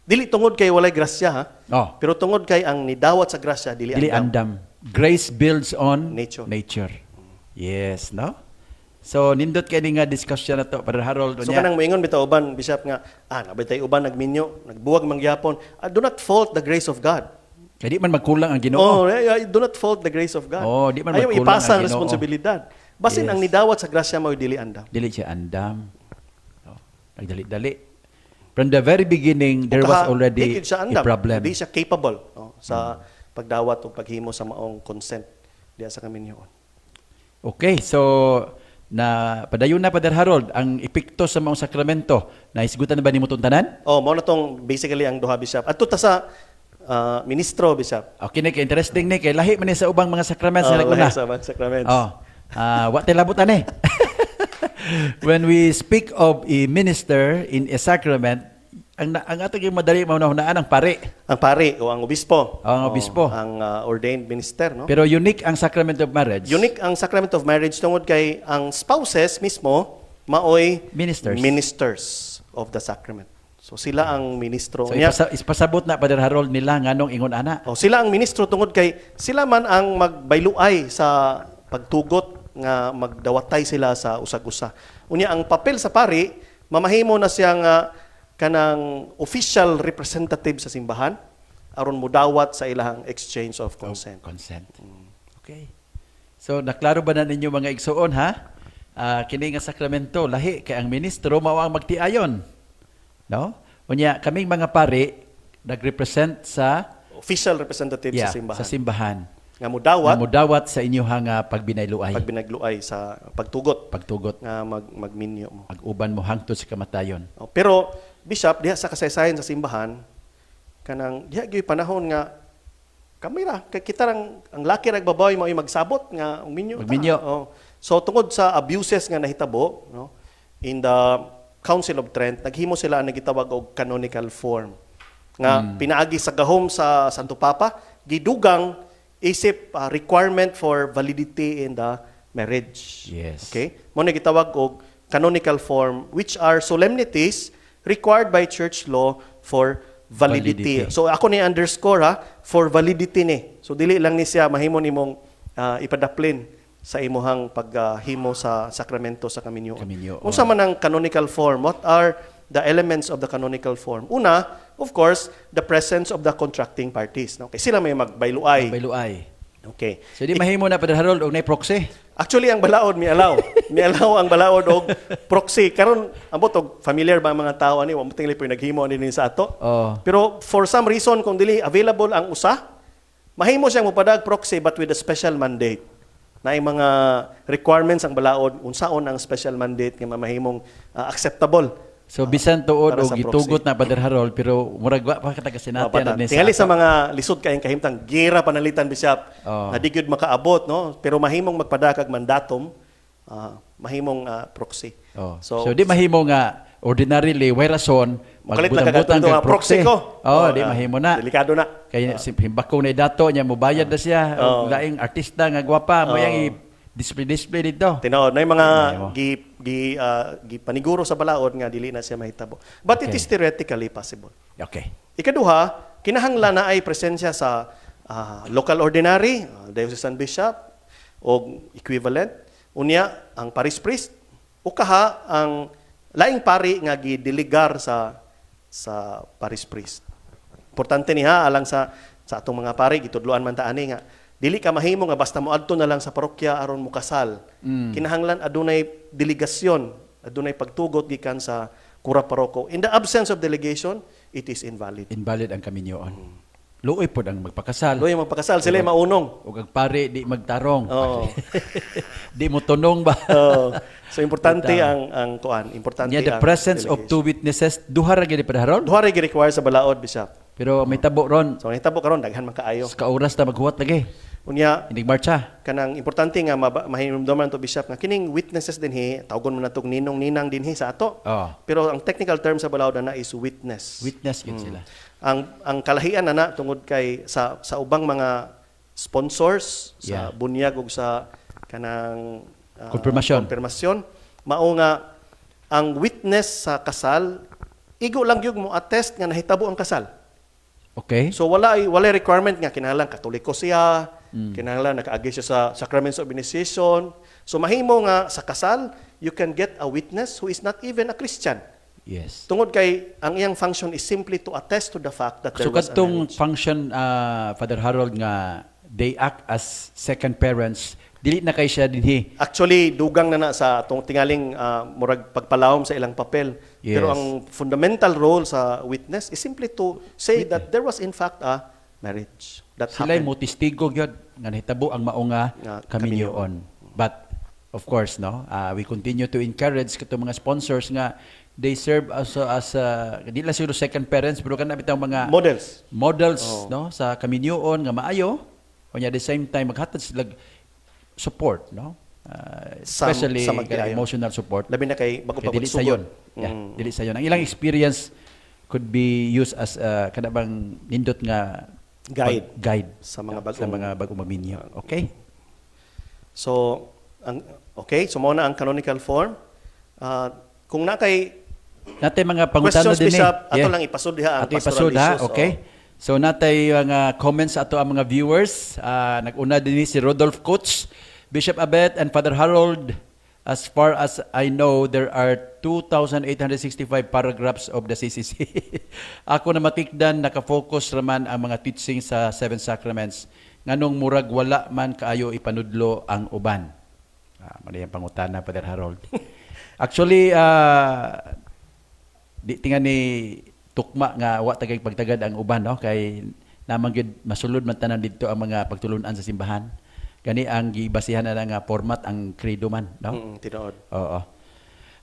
Dili tungod kay walay grasya ha. Oh, Pero tungod kay ang nidawat sa grasya dili, dili andam. andam. Grace builds on Nature. Yes, no? So nindot kay ni nga discussion na to Padre Harold So unya. kanang moingon bitaw uban bishop nga nabitay uban nagminyo, nagbuwag mangyapon. Do not fault the grace of God. Kay di man magkulang ang Ginoo. Do not fault the grace of God. Oh, di man Ayaw magkulang ipasa ang ang Ginoo. responsibilidad. Basin Yes. ang nidawat sa grasya mo dili andam. Dili siya andam. No? Nagdali-dali. From the very beginning, there was already Di siya a andam. problem. Di siya capable sa pagdawat o paghimo sa maong consent diya sa kaminyoon. Okay, so na padayon na Padre Harold ang epekto sa maong sakramento. Naisgutan na ba nimo tong tanan? Mao na tong basically ang duha bishop. Adto ta sa ministro bishop. Okay, kay interesting ni kay lahi man ni sa ubang mga sakramento sa Lahi naguna. sa mga sacraments. Oh. Wa tay labutan eh. When we speak of a minister in a sacrament, ang atong yung madali maunahunaan ang pare. Ang pari o ang obispo. Ang obispo. Ang ordained minister, no? Pero unique ang sacrament of marriage. Unique ang sacrament of marriage tungod kay ang spouses mismo maoy Ministers. of the sacrament. So sila ang ministro So niya. ipasabot na Padre Harold nila nganong ingon ana. Sila ang ministro tungod kay sila man ang magbayluay sa pagtugot nga magdawatay sila sa usag-usa. Unya ang papel sa pari mamahimo na siyang kanang official representative sa simbahan aron mudawat sa ilang exchange of consent. Consent. Okay. So naklaro ba na ninyo mga igsuon ha? Kini nga sakramento lahi kay ang ministro mao ang magtiayon. No? Unya kaming mga pari nagrepresent sa Official representative sa simbahan. sa simbahan. Nga mudawat Na mudawat sa inyong pagbinayluay, pag binagluay sa pagtugot pagtugot, nga magminyo mo. pag-uban mo hangtod sa kamatayon. Pero bishop diha sa kasaysayan sa simbahan kanang diha gyud panahon nga kamera kay kita ang laki rag babae mao magsabot nga minyo. Magminyo. So tungod sa abuses nga nahitabo no in the Council of Trent naghimo sila ang gitawag og canonical form nga pinaagi sa gahom sa Santo Papa gidugang isip requirement for validity in the marriage. Yes. Okay? Mo na gitawag og canonical form which are solemnities required by church law for validity. Validity. So ako ni underscore ha, for validity ni. So dili lang ni siya mahimo nimong ipadaplin sa imuhang paghimo sa sakramento sa kaminyoon. Kaminyoon. Unsa man ang canonical form? What are the elements of the canonical form? Una, of course, the presence of the contracting parties. No? Kay sila may magbayluay. Bayluay. Okay. So di mahimo na Father Harold og nay proxy. Actually, ang balaod, mi allow. Mi allow ang balaod og proxy. Karon ambot og familiar ba ang mga tao ani, wa mo tingli naghimo ani sa ato. Oh. Pero for some reason, kung dili available ang usa, mahimo siyang mopadag proxy but with a special mandate. Na yung mga requirements ang balaod, unsaon ang special mandate nga mahimong acceptable. So bisan tuod para og sa gitugot proxy. na Father Harold pero murag wa pa kataga sinatyan na Tingali sa mga lisod kayong kahimtang gira panalitan Bishop Oh. na di gyud makaabot no pero mahimong magpadakag mandatum mahimong proxy. Oh. So di mahimo nga ordinarily way rason Makalit na magbutang-butang kag kag proxy ko. Oh, di mahimo na. Delikado na. Kay si himbakong na dato niya mobayad na siya og laing artista nga gwapa mo yang i-display dito. Tinuod na yung mga Mahimo. paniguro sa balaod nga dili na siya mahitabo. But it Okay. is theoretically possible. Okay. Ikaduha, kinahanglan na ay presensya sa local ordinary, diocesan bishop, o equivalent. Unya, ang parish priest. Ukaha, ang laing pari nga gideligar sa parish priest. Importante niha alang sa atong mga pari, gitudloan man ta ani nga, dili ka mahimo nga basta moadto na lang sa parokya aron mo kasal. Kinahanglan adunay delegasyon, adunay pagtugot gikan sa kura paroko. In the absence of delegation, it is invalid. Invalid ang kaminyoon. Luoy pod ang magpakasal. Loy magpakasal sila maunong. Ug ang pare di magtarong. Oo. Di mo tunong ba? So importante ang kuan, importante Niya the ang presence of delegation. two witnesses duha ra gyud Father Harold. Duha ra gi-require sa balaod bishop. Pero may tabo ron. So nahitabo karon daghan man kaayo. Sa kauras na maghuwat lagi. Unya Hindi marcha. kanang importante nga mahinumduman to bishop nga kining witnesses dinhi tawgon mo na tong ninong-ninang dinhi sa ato. Oh. Pero ang technical term sa balaod na is witness. Witness yun sila. Ang kalahian na tungod kay sa ubang mga sponsors sa Yeah. bunyag ug sa kanang Konfirmasyon. mao nga ang witness sa kasal igo lang gyud mo attest nga nahitabo ang kasal. Okay? So wala requirement nga kinahanglan katoliko siya, kinahanglan nakaagi siya sa sacraments of initiation. So mahimo nga sa kasal you can get a witness who is not even a Christian. Yes. Tungod kay ang iyang function is simply to attest to the fact that there So was a katong marriage. function Father Harold nga they act as second parents, dili na kay siya dinhi. Actually, dugang na sa atong tingaling murag pagpalawom sa ilang papel. Yes. Pero ang fundamental role sa witness is simply to say that there was in fact a marriage that Sila happened. mo testigo gyud nga nahitabo ang mao nga Nga kaminyoon. But of course no, we continue to encourage katong mga sponsors nga they serve as di lang siguro second parents pero kana bitaw mga Models. no sa kaminyoon nga maayo unya at the same time maghatag sila support no. Especially sa magkaayo. emotional support. Labi na kay bago pa Kaya dili sa pagsugod. yon. Yeah, dili sa yon. Ang ilang experience could be used as kada bang nindot nga guide Sa mga bagong maminyo. Okay? So, so mao na ang canonical form. Kung na kay Natay mga pangutana questions, din Bishop, ato lang ipasud diha ang Ato pastoral ipasud ha, issues. okay? So natay mga comments ato ang mga viewers. Nag-una din si Rodolph Coach, Bishop Abet and Father Harold. As far as I know, there are 2,865 paragraphs of the CCC. Ako na matikdan, nakafocus raman ang mga teaching sa Seven Sacraments. Nganong murag wala man kaayo ipanudlo ang uban. Mali ang pangutana, Father Harold. Actually, di tingan ni tukma nga wa tagay pagtagad ang uban no kay namang gyud masulod man tanan didto ang mga pagtulun-an sa simbahan. Gani ang gibasihan na nga format ang credo man no. Tinuod. Oo.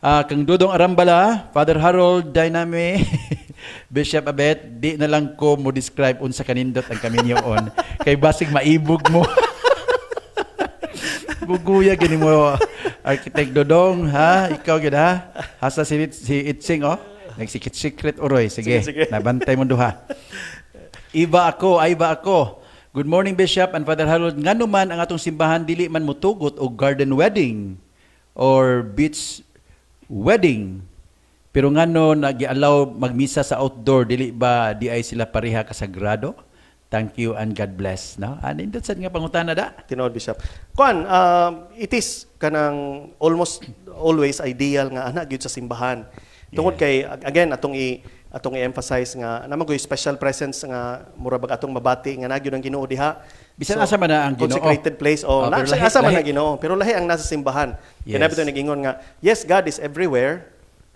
Kang Dudong Arambala, Father Harold Dyname, Bishop Abet, di na lang ko mo describe unsa kanindot ang kaminyoon kay basig maibog mo. Guguya gini mo Architect Dodong ha, ikaw gid ha. Hasa si Itsing oh. Nagsikit-secret uroy. Sige, Sige. nabantay mo duha. Iba ako. Good morning, Bishop and Father Harold. Ngano man ang atong simbahan dili man mutugot og garden wedding or beach wedding. Pero ngano nag-allow magmisa sa outdoor, dili ba di ay sila pareha kasagrado? Thank you and God bless, no? Nindot sad nga pangutana da. Tinuod, Bishop. Kuan, it is kanang almost always ideal nga ana gyud sa simbahan. Tungod kay again atong i-emphasize nga naman gyud special presence nga mura bag atong mabati nga nagyud ang Ginoo diha. Bisan asa man na ang Ginoo. Consecrated place pero lahi- asa man lahi- na Ginoo, pero lahi ang nasa simbahan. Yes. Kaya nabito nagingon nga, yes, God is everywhere,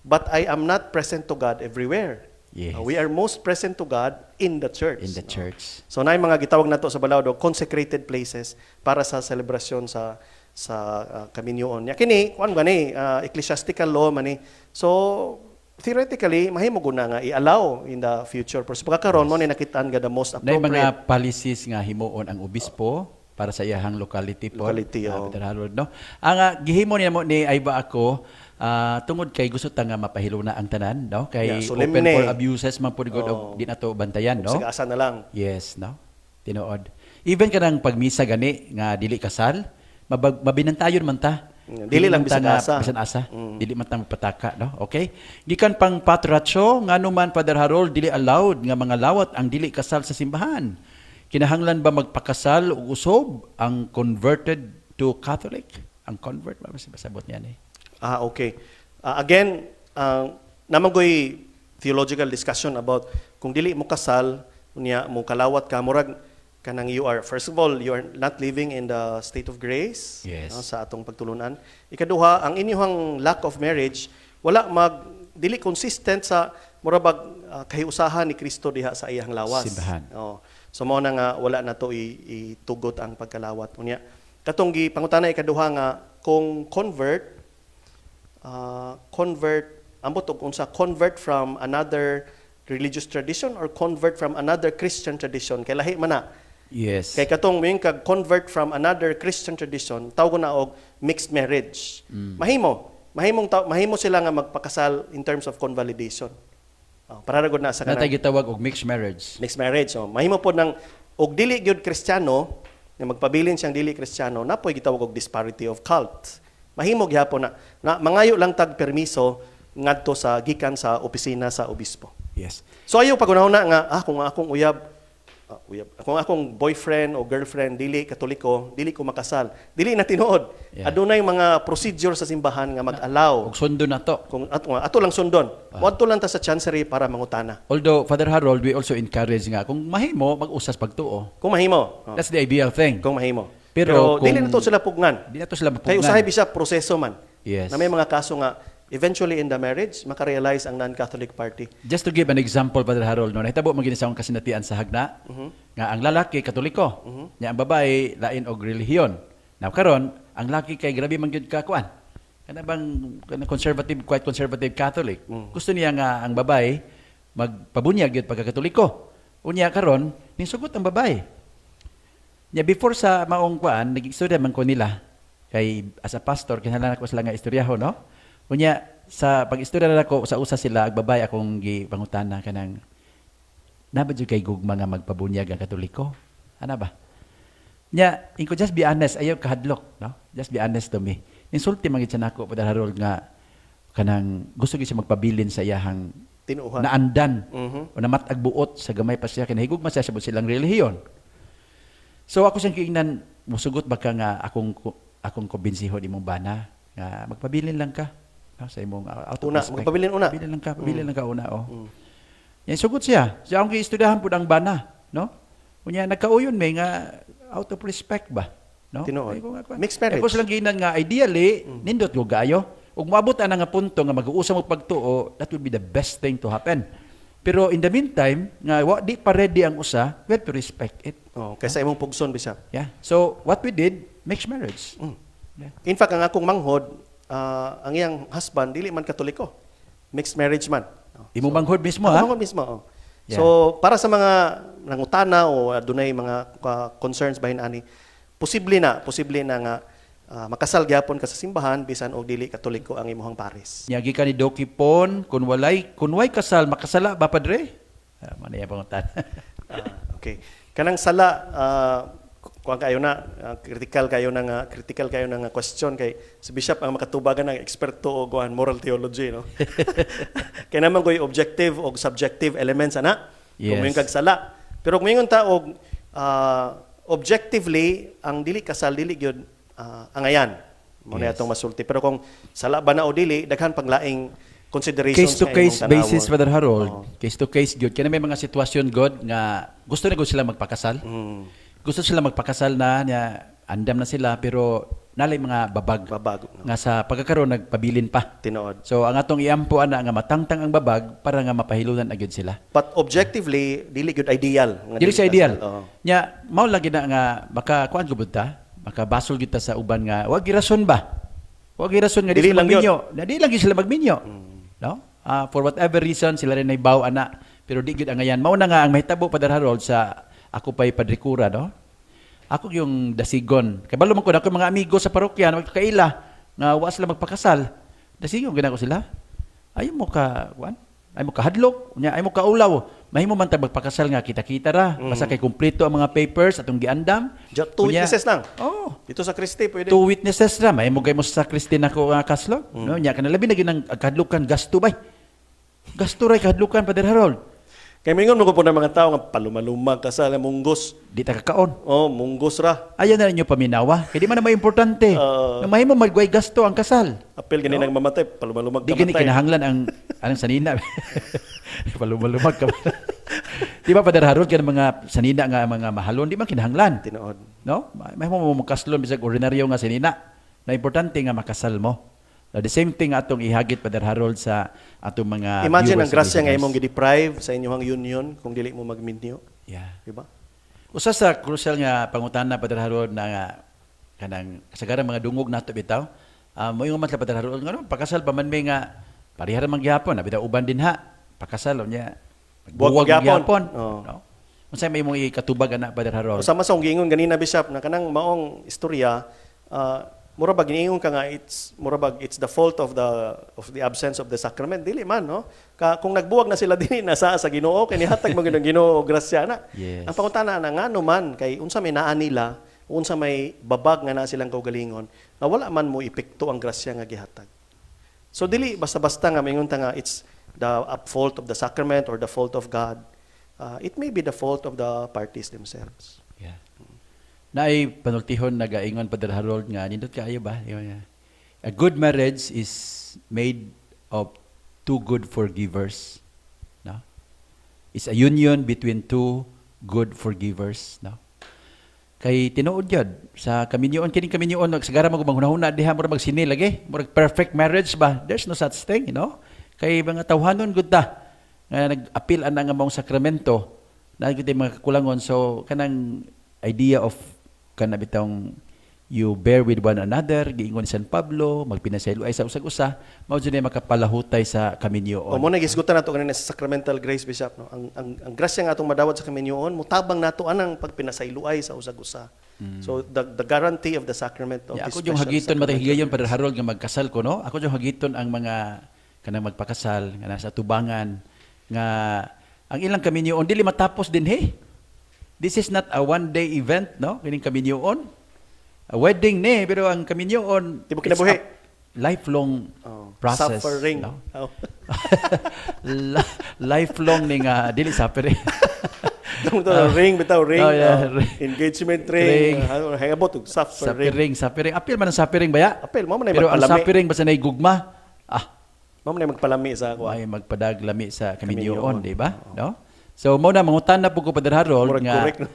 but I am not present to God everywhere. Yes. We are most present to God in the church. In the church. So na mga gitawag nato sa Balawdo consecrated places para sa selebrasyon sa kaminyoon. Ya kini kuan gani ecclesiastical law man ni. So theoretically mahimo guna nga i-allow in the future. Pero sa pagkakaroon mo ni nakitaan nga the most Nay appropriate mga policies nga himuon ang obispo para sa iyahang locality po. Locality, oo. Peter Harold, no? Ang gihimo niya mo ni Ayba ako, tungod kay gusto ta nga mapahilo na ang tanan, no? Kay Yeah, open solemne. for abuses man po good Oo. di nato bantayan, no? Sige asa na lang. Yes, no? Tinuod. Even kanang pagmisa gani nga dili kasal, mabinantayon man ta. Dili lang man ta bisan nga asa. bisan asa. Dili man ta magpataka, no? Okay? Gikan pang patracho ngano man Father Harold dili allowed nga mga lawat ang dili kasal sa simbahan. Kinahanglan ba magpakasal o usob ang converted to Catholic? Ang convert ba masabot niya ni? Okay. Again, namagoy theological discussion about kung dili mo kasal, unya mo kalawat ka, murag kanang you are, first of all, you are not living in the state of grace Yes. sa atong pagtulunan. Ikaduha, ang inyong lack of marriage, dili consistent sa murabag kahiusahan ni Kristo diha sa iyang lawas. Simbahan. So mao na nga wala na to itugot ang pagkalawat. Unya, katong pangutana ikaduha nga kung convert ambot og unsa convert from another religious tradition or convert from another Christian tradition kay lahi man na. Yes. Kay katong may convert from another Christian tradition tawag na og mixed marriage. Mahimo sila nga magpakasal in terms of convalidation. Para ra gud na sa Natay kanang gitawag og mixed marriage. mixed marriage. Mahimo po ng og dili gyud Kristiyano nga magpabilin siyang dili Kristiyano napoy gitawag og disparity of cult. Mahimo gyapon na mangayo lang tag permiso ngadto sa gikan sa opisina sa obispo. Yes. So ayo pagunahuna nga kung akong kung akong boyfriend o girlfriend dili Katoliko, dili ko makasal. Dili na tinuod. Yeah. Adunay mga procedure sa simbahan nga mag-allow Og sundo na to. kung ato lang sundon. Moadto lang ta sa chancery para mangutana. Although Father Harold, we also encourage nga kung mahimo mag-usas pagtuo. Kung mahimo. That's the ideal thing. Kung mahimo. Pero Pero dili kung- na to sila pugnan. Di na to sila Kay mapugngan. usahay bisya proseso man. Yes. Na may mga kaso nga eventually in the marriage makarealize ang non-Catholic party. Just to give an example, Father Harold, no, nahitabo mo ginisawang kasinatian sa hagna, nga ang lalaki katoliko, nya ang babae lain og relihiyon. Now karon, ang laki kay grabe man gyud ka kuan. Kana bang conservative, quite conservative Catholic. Gusto niya nga ang babae magpabunyag gyud pagkakatoliko. Unya karon, nisugot ang babae. Nya before sa maong kuan, nag-istorya man ko nila kay as a pastor kinahanglan ako sila nga istoryaho, no? Unya sa pag-istorya na ako sa usa sila ag babae akong gipangutana kanang naba jud kay gugma nga magpabunyag ang Katoliko. Ana ba? Nya, inko just be honest, ayaw kahadlok, no? Just be honest to me. Insulti man gid siya nako Padre Harold nga kanang gusto gyud siya magpabilin sa iyahang Tinuuhan. naandan Mhm. o namatag buot sa gamay pa siya kinahigugma siya sa silang relihiyon. So ako siyang kiingnan, musugot ba ka nga akong kumbensihon imong bana nga magpabilin lang ka no, sa imong out of Una, respect. magpabilin una. Pabilin lang ka una Yan sugot siya. Siya akong giistoryahan pud ang bana, no? Unya nagkauyon may nga out of respect ba, no? Tinuod. Ay, ko nga, Mixed marriage. Ako silang giingnan nga ideally nindot go gayo. Ug moabot ana nga punto nga mag-uusam mo pagtuo, that would be the best thing to happen. Pero in the meantime, nga di pa ready ang usa, we have to respect it. Kaysa imong pugson bisya. Yeah. So what we did, mixed marriage. Yeah. In fact, ang akong manghod, ang iyang husband dili man Katoliko. Mixed marriage man. Imo manghod mismo Ako ha? manghod mismo. Yeah. So, para sa mga nangutana o adunay mga concerns bahin ani, posible na nga makasal gyapon ka sa simbahan bisan og dili Katoliko ang imong pares. Nyagi ka ni Doki Pon, kung way kasal, makasala ba padre? Maniya pangutan. Okay. Kanang sala kuan kayo na critical kayo na nga question kay si bishop ang makatubagan ng eksperto o kuan moral theology, no. Kay naman ko'y objective o subjective elements ana. Yes. Kung kag sala. Pero kung ta og objectively ang dili kasal dili gyud angayan. Mo na Yes. atong masulti. Pero kung sala ba na o dili daghan panglaing considerations Case to nga case imong tanawon. basis, Brother Harold. Oo. Case to case good. Kaya may mga sitwasyon God nga gusto na sila magpakasal. Gusto sila magpakasal na niya andam na sila pero nalay mga babag Babag, no? nga sa pagkakaroon nagpabilin pa. Tinuod. So ang atong iampo ana nga matangtang ang babag para nga mapahilunan agad sila. But objectively dili gyud ideal. Nga Dili sa kasal. ideal. Oo. Nya mao lagi na nga baka kuan gud ta, baka basol gid ta sa uban nga wag girason ba. Wag girason nga Dili di sila lang yun. magminyo. Dili lang gyud sila magminyo. No? For whatever reason sila rin ay baw ana pero di gyud angayan. Mao na nga ang mahitabo Father Harold sa ako pa'y padrikura, no? Ako yung dasigon. Kabalo man ko na ako mga amigo sa parokya na magkakaila nga wa sila magpakasal. Dasigon gina ko sila. Ayaw mo ka, kuan? Ayaw mo ka hadlok, nya ayaw mo ka ulaw. Mahimo man tag magpakasal nga kita-kita ra. Basta kay kumpleto ang mga papers atong giandam. Two Kunya- witnesses lang. Oh. Dito sa Kristi pwede. Two witnesses ra, may mo kay mo sa Kristina ko nga kaslo. No, nya kana labi na ginang kadlukan gasto bay. Gasto ray kadlukan Father Harold. Kay mingon mo ko po ng mga tao nga palumalumag kasal nga munggos. Di ta kakaon. Oh, munggos ra. Ayan na ninyo paminawa. Kaya di man na may importante. Nga mahimo magway gasto ang kasal. Apil gani nang mamatay, palumalumag Di gani kamatay. kinahanglan ang sanina. Palumulumag ka. Di ba Father Harold kan mga sanina nga mga mahalon di man kinahanglan. Tinuod. No? Mahimo mo makaslon bisag ordinaryo nga sanina. Na importante nga makasal mo. The same thing atong ihagit Father Harold sa atong mga Imagine ang viewers and grasya nga listeners. imong gi-deprive sa inyong union kung dili mo magminyo, Yeah. di ba? Usa sa crucial nga pangutana Padre Harold na nga kanang kasagaran mga dungog nato bitaw. Mo yung matla Padre Harold ngano pakasal pa man may nga parihara man gyapon bitaw uban din ha. Pakasal nya. Buwag gyapon. No. Unsay may imong ikatubag ana Padre Harold? Sama sa giingon ganina bishop na kanang maong istorya, mura ba giniingon ka nga it's the fault of the absence of the sacrament dili man, no? Kung nagbuwag na sila dinhi nasa sa Ginoo kay nihatag mo gyud Ginoo grasya na. Yes. Ang pangutana na ngano man kay unsa may naa nila, unsa may babag nga na silang kaugalingon, na wala man mo epekto ang grasya nga gihatag. So dili basta-basta nga mingon ta nga it's the fault of the sacrament or the fault of God. It may be the fault of the parties themselves. Yeah. Naay panultihon nagaingon Padre Harold nga nindot kaayo ba? A good marriage is made of two good forgivers. No? It's a union between two good forgivers, no? Kay tinuod yun sa kaminyoon kining kaminyoon nagsagara mo maghunahuna diha mura magsinil lagi mura perfect marriage ba? There's no such thing, you know? Kay mga tawhanon gud ta nga nag-apil ana nga maong sakramento na gid mga kakulangon so kanang idea of kana bitong you bear with one another giingon ni San Pablo magpinasaylo ay sa usag-usa mao jud makapalahutay sa kaminyoon. O mo na gisgutan nato kanina sa sacramental grace bishop, no. Ang grasya nga atong madawat sa kaminyoon mutabang nato anang pagpinasayloay sa usag-usa. So the guarantee of the sacrament of Yeah, this ako yung special hagiton sacramental matahigayon grace. Padre Harold nga magkasal ko no. Ako yung hagiton ang mga kanang magpakasal nga nasa tubangan nga ang ilang kaminyoon dili matapos din he. This is not a one-day event, no? Kining kaminyoon. A wedding ni, pero ang kaminyoon, Di mo kinabuhi. it's a lifelong process. Suffering. No? Oh. Lifelong ni nga, dili suffering. Ring bitaw ring. Oh, yeah, oh. ring. Engagement Ring. ring. Hangabot og suffering. Suffering. Apil man ang suffering baya. Apil mo man ay Pero ang magpalami. suffering basta na gugma, Mo man ay magpalami sa ako. may magpadaglami sa Kaminyoon. kaminyoon, di ba? No? So, mo na mangutan na po ko Padre Harold Murag nga correct, no?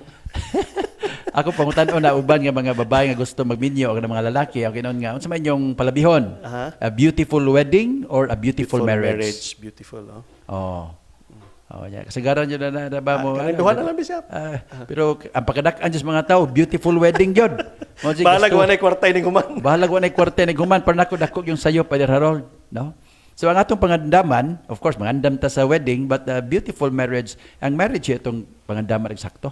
ako pangutan na uban nga mga babae nga gusto magminyo o nga mga lalaki ang kinon nga unsa man inyong palabihon? Aha. A beautiful wedding or a beautiful marriage? Beautiful, oh. Oh. Oh, yeah. Kasagaran yun na ba mo? Kanang duha na lang bishop. Pero ang pagkadakan sa mga tao, beautiful wedding yun. Bahala gawa na kwartay ning human. Bahala ko na kwarte na guman para nako dako yung sayo Padre Harold, no? So ang atong pangandaman, of course, mangandam ta sa wedding, but beautiful marriage, ang marriage itong pangandaman eksakto.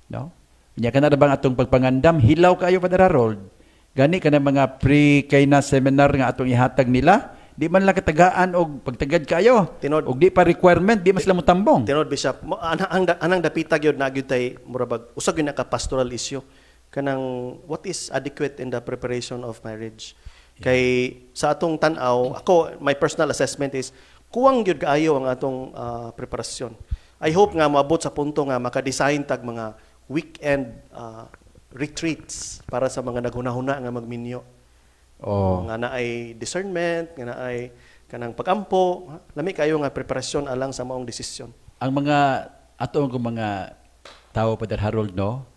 No? Nya kana ra bang atong pagpangandam hilaw kayo Padre Harold. Gani kana mga pre kay na seminar nga atong ihatag nila, di man lang katagaan og pagtagad kayo. Tinod. Og di pa requirement, di mas lang mo tambong. Tinod Bishop, anang dapita gyud na gyud tay murabag usag gyud ka pastoral issue kanang what is adequate in the preparation of marriage. Kay sa atong tan-aw, ako my personal assessment is kuwang gyud kaayo ang atong preparasyon. I hope nga moabot sa punto nga maka-design tag mga weekend retreats para sa mga naghunahuna nga magminyo. Oh. Nga na ay discernment, nga na ay kanang pagampo, lami kayo nga preparasyon alang sa maong desisyon. Ang mga atong mga tao Father Harold no,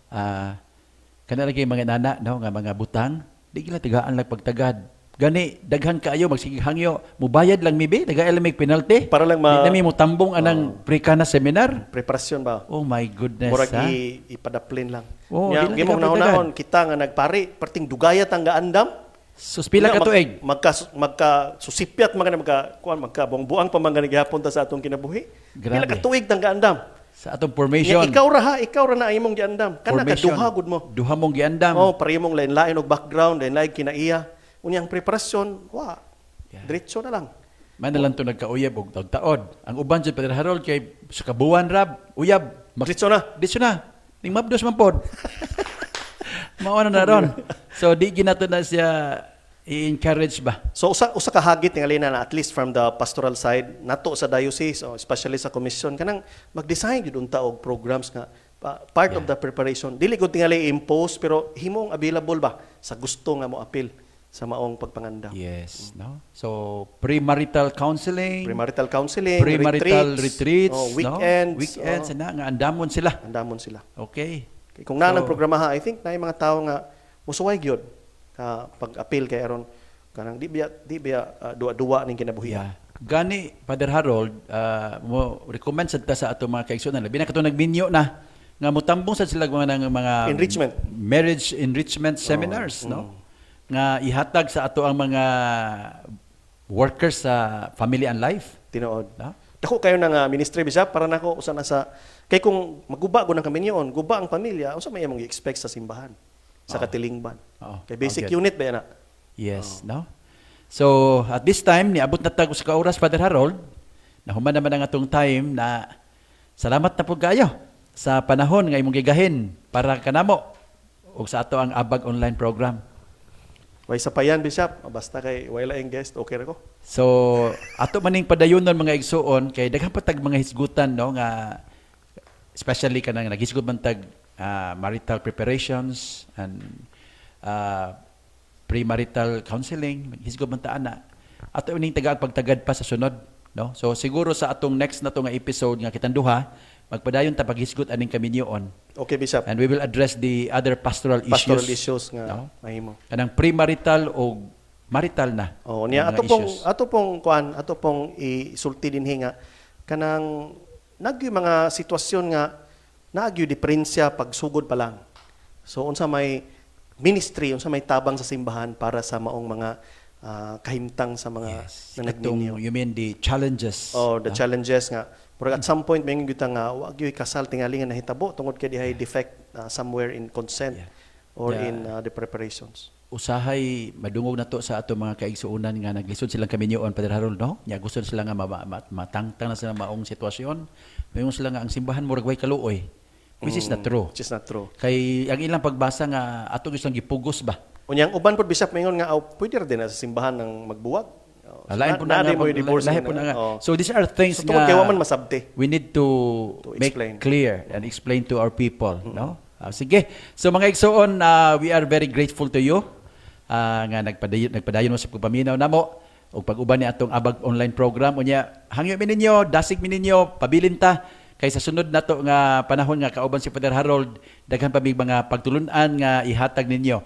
kana lagi mga nana no nga mga butang, di gila tagaan lang pagtagad. Gani daghan kaayo magsigig hangyo, mubayad lang mibi, dagay lang may penalty. Para lang Di na mi mo tambong anang pre-kana seminar. Preparasyon ba? Oh my goodness. Murag ha? ipadaplin lang. Oo, Nya, di lang gimong ikaw nahon kita nga nagpari, perting dugayat ang gaandam. Suspila ka tuig. Magka susipyat magka buang pa mga gihapon ta sa atong kinabuhi. Grabe. Pila ka tuig tang gaandam. Sa atong formation. Ikaw ra na imong giandam. Kana ka Formation. duha gud mo. Duha mong giandam. Oh, parehimong lain-lain og background, lain-lain kinaiya. Unyang preparasyon, diretso na lang. Man na lang to nagkauyab og taod. Ang uban sa Father Harold kay sa kabuan rab, uyab. Diretso na. Diretso na. Ning mabdos man pod. Mao na ron. So di ginato na siya i-encourage ba? So usa ka hagit tingali na at least from the pastoral side nato sa diocese o especially sa commission kanang mag-design gyud unta og programs nga part of the preparation. Dili gud tingali impose pero himong available ba sa gusto nga mo appeal sa maong pagpangandam. Yes, no? So premarital counseling, Premarital counseling, premarital retreats, weekends, no? Weekends na nga andamon sila. andamon sila. Okay. Kay kung nanang programaha, I think na mga tao nga musuway gyud ka pag-appeal kay aron kanang di biya duwa-duwa ning kinabuhi. Yeah. Gani Father Harold, mo recommend sad ta sa ato mga kaigsunan labi na kato nagminyo na nga motambong sad sila mga Enrichment. marriage enrichment seminars, no? Nga ihatag sa ato ang mga workers sa family and life, Tinuod. no? Dako kayo ng ministry Bishop para nako usa na sa kay kung maguba ko ng kaminyon, guba ang pamilya, unsa may imong i-expect sa simbahan, sa katilingban. Oo. Kay basic Okay. unit ba yan na? Yes, no? So, at this time, niabot na tago sa kauras, Father Harold, nahuman naman ang atong time na salamat na po kayo sa panahon nga imong gigahin para kanamo o sa ato ang Abag online program. Way sa payan Bishop, basta kay wala ang guest, okay ra ko. So, ato maning padayonon mga igsuon kay daghang patag mga hisgutan no nga especially kanang nagisgot man tag marital preparations and premarital counseling, hisgot man ta ana. Ato ining tagaag pagtagad pa sa sunod, no? So siguro sa atong next na to nga episode nga kitang duha, magpadayon ta paghisgot aning kaminyoon. Okay Bishop. And we will address the other pastoral Pastoral issues. issues nga No? mahimo. Kanang premarital o marital na. Oh, ang niya mga issues. ato pong isulti dinhi nga kanang nagyoy mga sitwasyon nga nagyoy diferensya pagsugod pa lang. So unsa may ministry, unsa may tabang sa simbahan para sa maong mga kahimtang sa mga Yes. na nagninyo. You mean the challenges. Oh, the challenges nga. Pero at some point, may nga nga, wag yung kasal tingali nga nahitabo tungod kay dihay defect somewhere in consent Yeah. or Yeah. in the preparations. Usahay madungog na to sa ato mga kaigsuunan nga naglisod silang kaminyoon Father Harold no nya gusto sila nga matangtang na sila maong sitwasyon mayon sila nga ang simbahan murag way kaluoy which is not true Which is not true. kay ang ilang pagbasa nga ato gusto gipugos ba Unyang uban po Bishop mayon nga pwede ra din na sa simbahan ng magbuwag. lain po na nga mo divorce. lahi po na nga so these are things So tungod kay wa man nga masabti. we need to make explain. clear and explain to our people no sige so mga igsuon we are very grateful to you nga nagpadayon mo sa pagpaminaw namo ug pag-uban ni atong Abag online program unya hangyo mi ninyo dasig mi ninyo pabilin ta kay sa sunod nato nga panahon nga kauban si Father Harold daghan pa mig mga pagtulunan nga ihatag ninyo